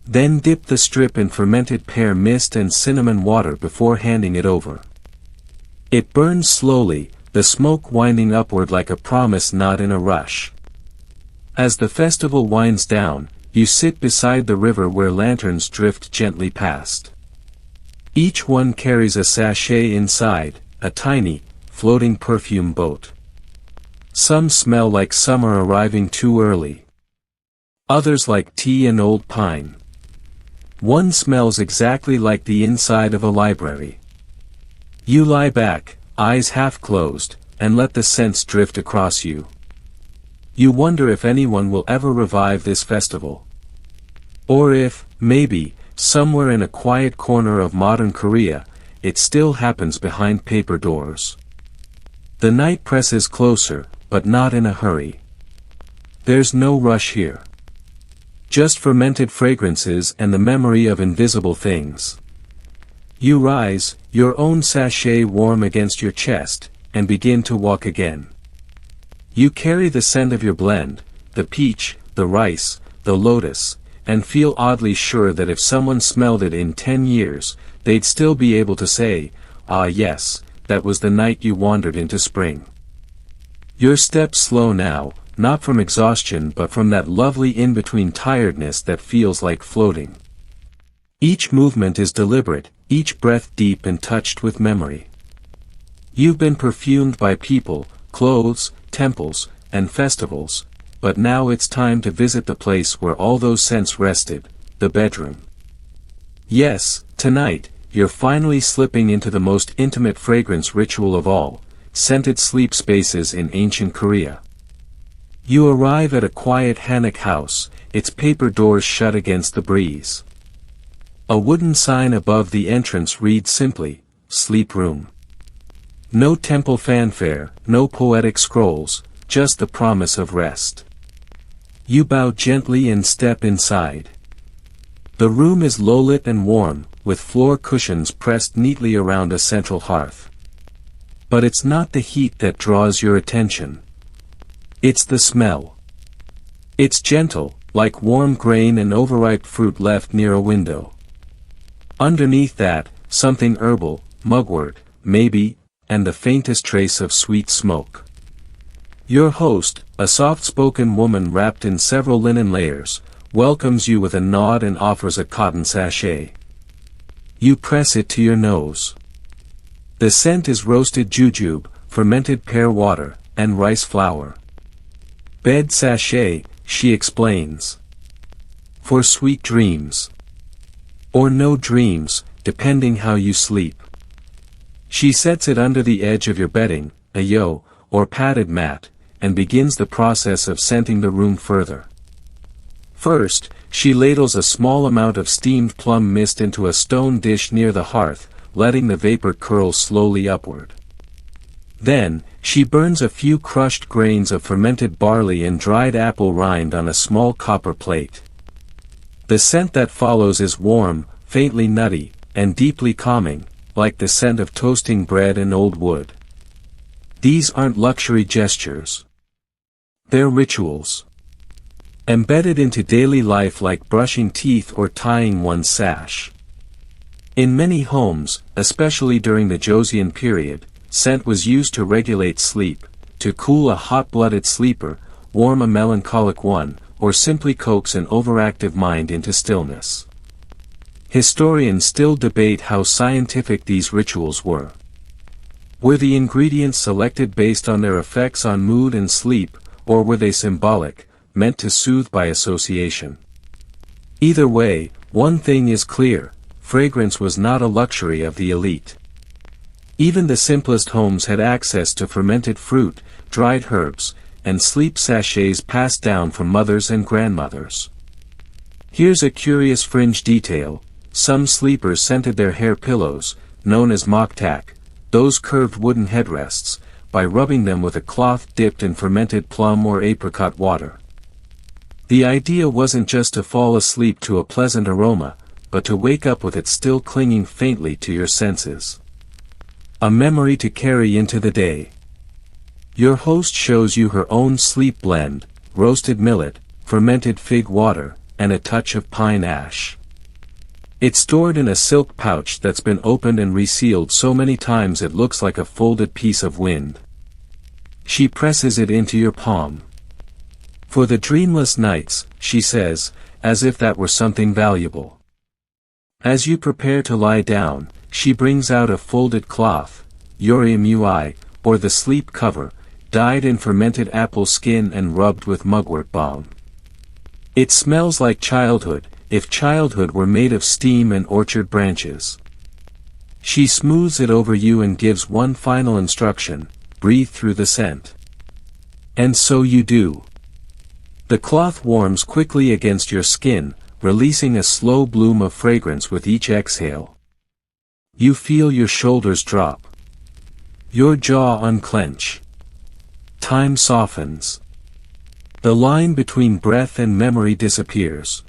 Then dip the strip in fermented pear mist and cinnamon water before handing it over. It burns slowly, the smoke winding upward like a promise not in a rush. As the festival winds down, you sit beside the river where lanterns drift gently past. Each one carries a sachet inside, a tiny, floating perfume boat. Some smell like summer arriving too early. Others like tea and old pine. One smells exactly like the inside of a library. You lie back, eyes half closed, and let the scents drift across you. You wonder if anyone will ever revive this festival. Or if, maybe, somewhere in a quiet corner of modern Korea, it still happens behind paper doors. The night presses closer, but not in a hurry. There's no rush here. Just fermented fragrances and the memory of invisible things. You rise, your own sachet warm against your chest, and begin to walk again. You carry the scent of your blend, the peach, the rice, the lotus, and feel oddly sure that if someone smelled it in 10 years, they'd still be able to say, "Ah yes, that was the night you wandered into spring." Your steps slow now, not from exhaustion but from that lovely in-between tiredness that feels like floating. Each movement is deliberate, each breath deep and touched with memory. You've been perfumed by people, clothes, temples, and festivals, but now it's time to visit the place where all those scents rested, the bedroom. Yes, tonight, you're finally slipping into the most intimate fragrance ritual of all, scented sleep spaces in ancient Korea. You arrive at a quiet Hanok house, its paper doors shut against the breeze. A wooden sign above the entrance reads simply, "Sleep Room." No temple fanfare, no poetic scrolls, just the promise of rest. You bow gently and step inside. The room is low-lit and warm, with floor cushions pressed neatly around a central hearth. But it's not the heat that draws your attention. It's the smell. It's gentle, like warm grain and overripe fruit left near a window. Underneath that, something herbal, mugwort, maybe, and the faintest trace of sweet smoke. Your host, a soft-spoken woman wrapped in several linen layers, welcomes you with a nod and offers a cotton sachet. You press it to your nose. The scent is roasted jujube, fermented pear water, and rice flour. Bed sachet, she explains. For sweet dreams. Or no dreams, depending how you sleep. She sets it under the edge of your bedding, a yo, or padded mat, and begins the process of scenting the room further. First, she ladles a small amount of steamed plum mist into a stone dish near the hearth, letting the vapor curl slowly upward. Then, she burns a few crushed grains of fermented barley and dried apple rind on a small copper plate. The scent that follows is warm, faintly nutty, and deeply calming, like the scent of toasting bread and old wood. These aren't luxury gestures. They're rituals. Embedded into daily life like brushing teeth or tying one's sash. In many homes, especially during the Joseon period, scent was used to regulate sleep, to cool a hot-blooded sleeper, warm a melancholic one, or simply coax an overactive mind into stillness. Historians still debate how scientific these rituals were. Were the ingredients selected based on their effects on mood and sleep, or were they symbolic, meant to soothe by association? Either way, one thing is clear: fragrance was not a luxury of the elite. Even the simplest homes had access to fermented fruit, dried herbs, and sleep sachets passed down from mothers and grandmothers. Here's a curious fringe detail: some sleepers scented their hair pillows, known as mock-tack, those curved wooden headrests, by rubbing them with a cloth dipped in fermented plum or apricot water. The idea wasn't just to fall asleep to a pleasant aroma, but to wake up with it still clinging faintly to your senses. A memory to carry into the day. Your host shows you her own sleep blend: roasted millet, fermented fig water, and a touch of pine ash. It's stored in a silk pouch that's been opened and resealed so many times it looks like a folded piece of wind. She presses it into your palm. "For the dreamless nights," she says, as if that were something valuable. As you prepare to lie down, she brings out a folded cloth, urimui, or the sleep cover, dyed in fermented apple skin and rubbed with mugwort balm. It smells like childhood, if childhood were made of steam and orchard branches. She smooths it over you and gives one final instruction: breathe through the scent. And so you do. The cloth warms quickly against your skin, releasing a slow bloom of fragrance with each exhale. You feel your shoulders drop. Your jaw unclench. Time softens. The line between breath and memory disappears.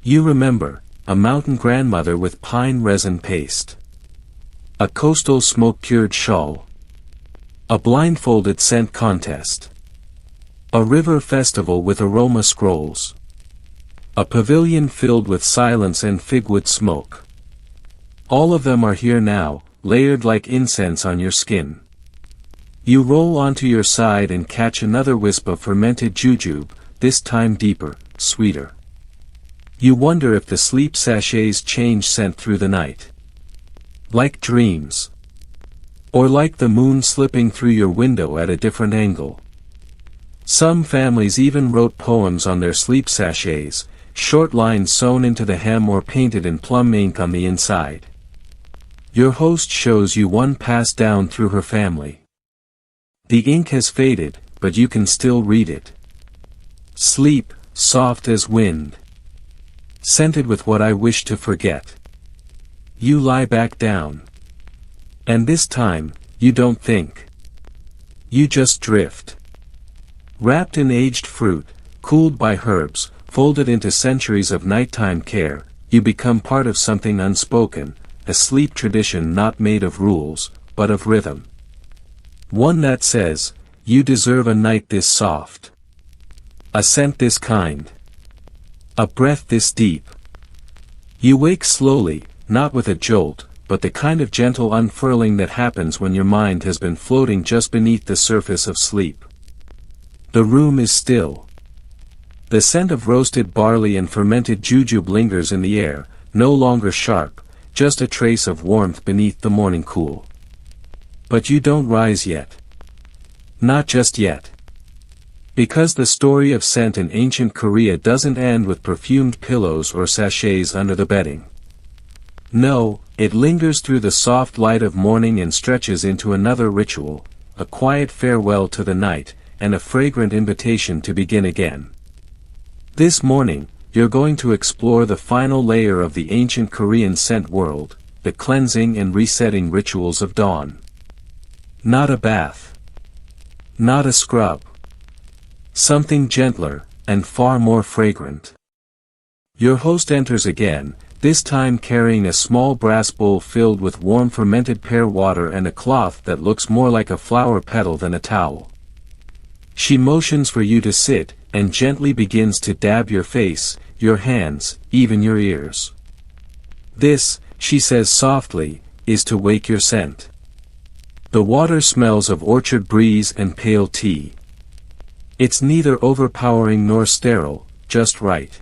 You remember, a mountain grandmother with pine resin paste. A coastal smoke-cured shawl. A blindfolded scent contest. A river festival with aroma scrolls. A pavilion filled with silence and figwood smoke. All of them are here now, layered like incense on your skin. You roll onto your side and catch another wisp of fermented jujube, this time deeper, sweeter. You wonder if the sleep sachets change scent through the night. Like dreams. Or like the moon slipping through your window at a different angle. Some families even wrote poems on their sleep sachets, short lines sewn into the hem or painted in plum ink on the inside. Your host shows you one passed down through her family. The ink has faded, but you can still read it. Sleep, soft as wind. Scented with what I wish to forget. You lie back down. And this time, you don't think. You just drift. Wrapped in aged fruit, cooled by herbs, folded into centuries of nighttime care, you become part of something unspoken, a sleep tradition not made of rules, but of rhythm. One that says, you deserve a night this soft. A scent this kind. A breath this deep. You wake slowly, not with a jolt, but the kind of gentle unfurling that happens when your mind has been floating just beneath the surface of sleep. The room is still. The scent of roasted barley and fermented jujube lingers in the air, no longer sharp, just a trace of warmth beneath the morning cool. But you don't rise yet. Not just yet. Because the story of scent in ancient Korea doesn't end with perfumed pillows or sachets under the bedding. No, it lingers through the soft light of morning and stretches into another ritual, a quiet farewell to the night, and a fragrant invitation to begin again. This morning, you're going to explore the final layer of the ancient Korean scent world, the cleansing and resetting rituals of dawn. Not a bath. Not a scrub. Something gentler, and far more fragrant. Your host enters again, this time carrying a small brass bowl filled with warm fermented pear water and a cloth that looks more like a flower petal than a towel. She motions for you to sit, and gently begins to dab your face, your hands, even your ears. This, she says softly, is to wake your scent. The water smells of orchard breeze and pale tea. It's neither overpowering nor sterile, just right.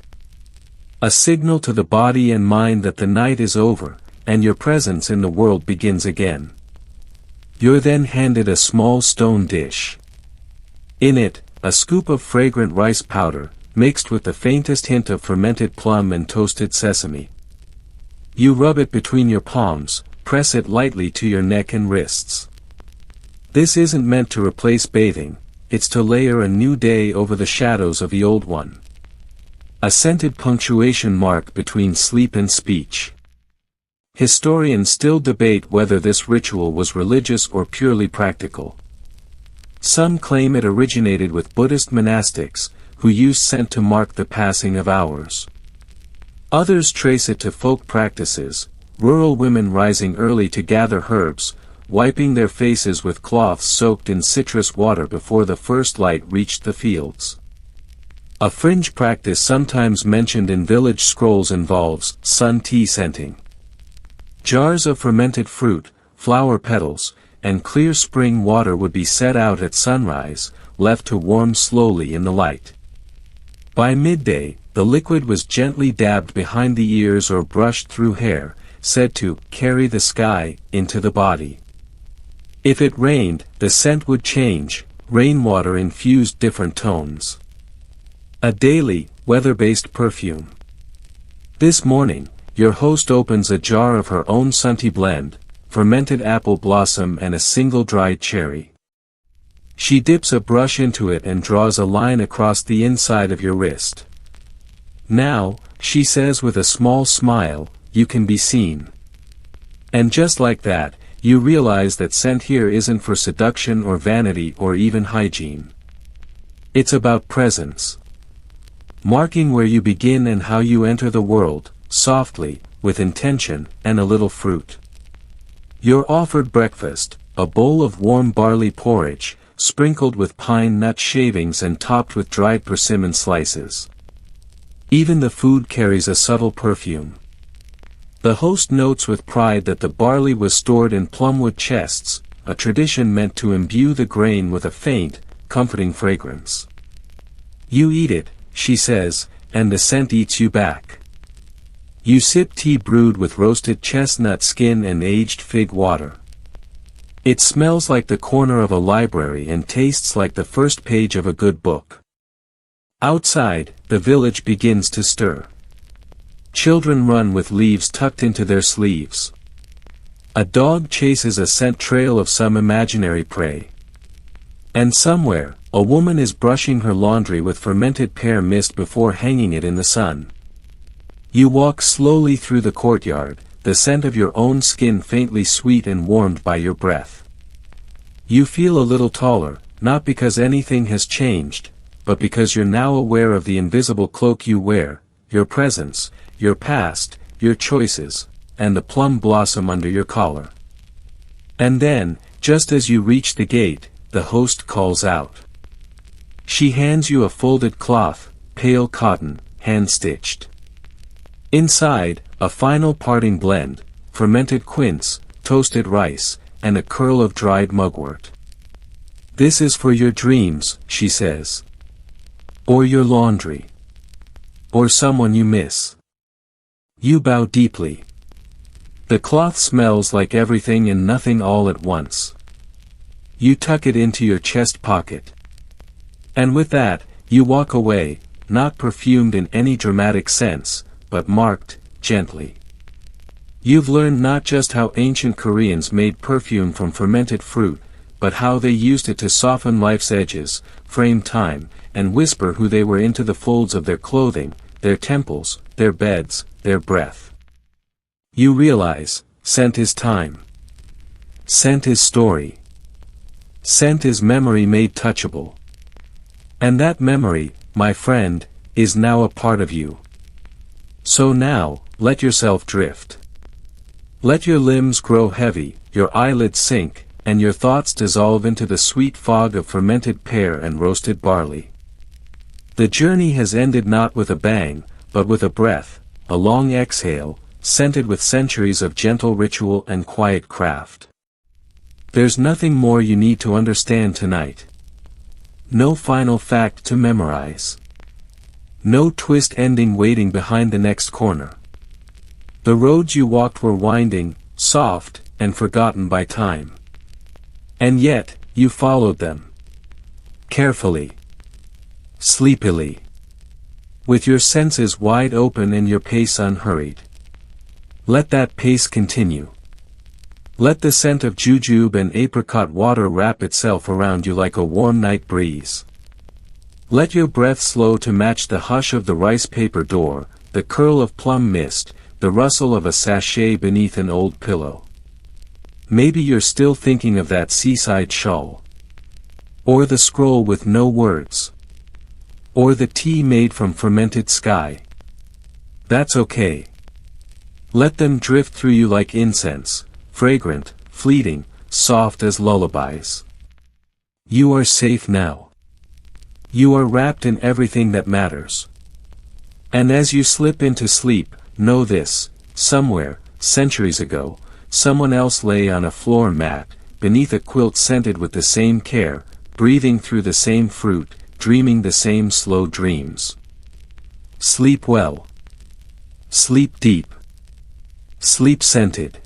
A signal to the body and mind that the night is over, and your presence in the world begins again. You're then handed a small stone dish. In it, a scoop of fragrant rice powder, mixed with the faintest hint of fermented plum and toasted sesame. You rub it between your palms, press it lightly to your neck and wrists. This isn't meant to replace bathing, it's to layer a new day over the shadows of the old one. A scented punctuation mark between sleep and speech. Historians still debate whether this ritual was religious or purely practical. Some claim it originated with Buddhist monastics, who used scent to mark the passing of hours. Others trace it to folk practices, rural women rising early to gather herbs, wiping their faces with cloths soaked in citrus water before the first light reached the fields. A fringe practice sometimes mentioned in village scrolls involves sun tea scenting. Jars of fermented fruit, flower petals, and clear spring water would be set out at sunrise, left to warm slowly in the light. By midday, the liquid was gently dabbed behind the ears or brushed through hair, said to carry the sky into the body. If it rained, the scent would change, rainwater infused different tones. A daily, weather-based perfume. This morning, your host opens a jar of her own Sunty blend, fermented apple blossom and a single dried cherry. She dips a brush into it and draws a line across the inside of your wrist. Now, she says with a small smile, you can be seen. And just like that, you realize that scent here isn't for seduction or vanity or even hygiene. It's about presence. Marking where you begin and how you enter the world, softly, with intention, and a little fruit. You're offered breakfast, a bowl of warm barley porridge, sprinkled with pine nut shavings and topped with dried persimmon slices. Even the food carries a subtle perfume. The host notes with pride that the barley was stored in plumwood chests, a tradition meant to imbue the grain with a faint, comforting fragrance. You eat it, she says, and the scent eats you back. You sip tea brewed with roasted chestnut skin and aged fig water. It smells like the corner of a library and tastes like the first page of a good book. Outside, the village begins to stir. Children run with leaves tucked into their sleeves. A dog chases a scent trail of some imaginary prey. And somewhere, a woman is brushing her laundry with fermented pear mist before hanging it in the sun. You walk slowly through the courtyard, the scent of your own skin faintly sweet and warmed by your breath. You feel a little taller, not because anything has changed, but because you're now aware of the invisible cloak you wear, your presence, your past, your choices, and the plum blossom under your collar. And then, just as you reach the gate, the host calls out. She hands you a folded cloth, pale cotton, hand-stitched. Inside, a final parting blend, fermented quince, toasted rice, and a curl of dried mugwort. This is for your dreams, she says. Or your laundry. Or someone you miss. You bow deeply. The cloth smells like everything and nothing all at once. You tuck it into your chest pocket. And with that, you walk away, not perfumed in any dramatic sense, but marked, gently. You've learned not just how ancient Koreans made perfume from fermented fruit, but how they used it to soften life's edges, frame time, and whisper who they were into the folds of their clothing, their temples, their beds, their breath. You realize, scent is time. Scent is story. Scent is memory made touchable. And that memory, my friend, is now a part of you. So now, let yourself drift. Let your limbs grow heavy, your eyelids sink, and your thoughts dissolve into the sweet fog of fermented pear and roasted barley. The journey has ended not with a bang, but with a breath, a long exhale, scented with centuries of gentle ritual and quiet craft. There's nothing more you need to understand tonight. No final fact to memorize. No twist ending waiting behind the next corner. The roads you walked were winding, soft, and forgotten by time. And yet, you followed them. Carefully. Sleepily. With your senses wide open and your pace unhurried. Let that pace continue. Let the scent of jujube and apricot water wrap itself around you like a warm night breeze. Let your breath slow to match the hush of the rice paper door, the curl of plum mist, the rustle of a sachet beneath an old pillow. Maybe you're still thinking of that seaside shawl. Or the scroll with no words. Or the tea made from fermented sky. That's okay. Let them drift through you like incense, fragrant, fleeting, soft as lullabies. You are safe now. You are wrapped in everything that matters. And as you slip into sleep, know this: somewhere, centuries ago, someone else lay on a floor mat, beneath a quilt scented with the same care, breathing through the same fruit, dreaming the same slow dreams. Sleep well. Sleep deep. Sleep scented.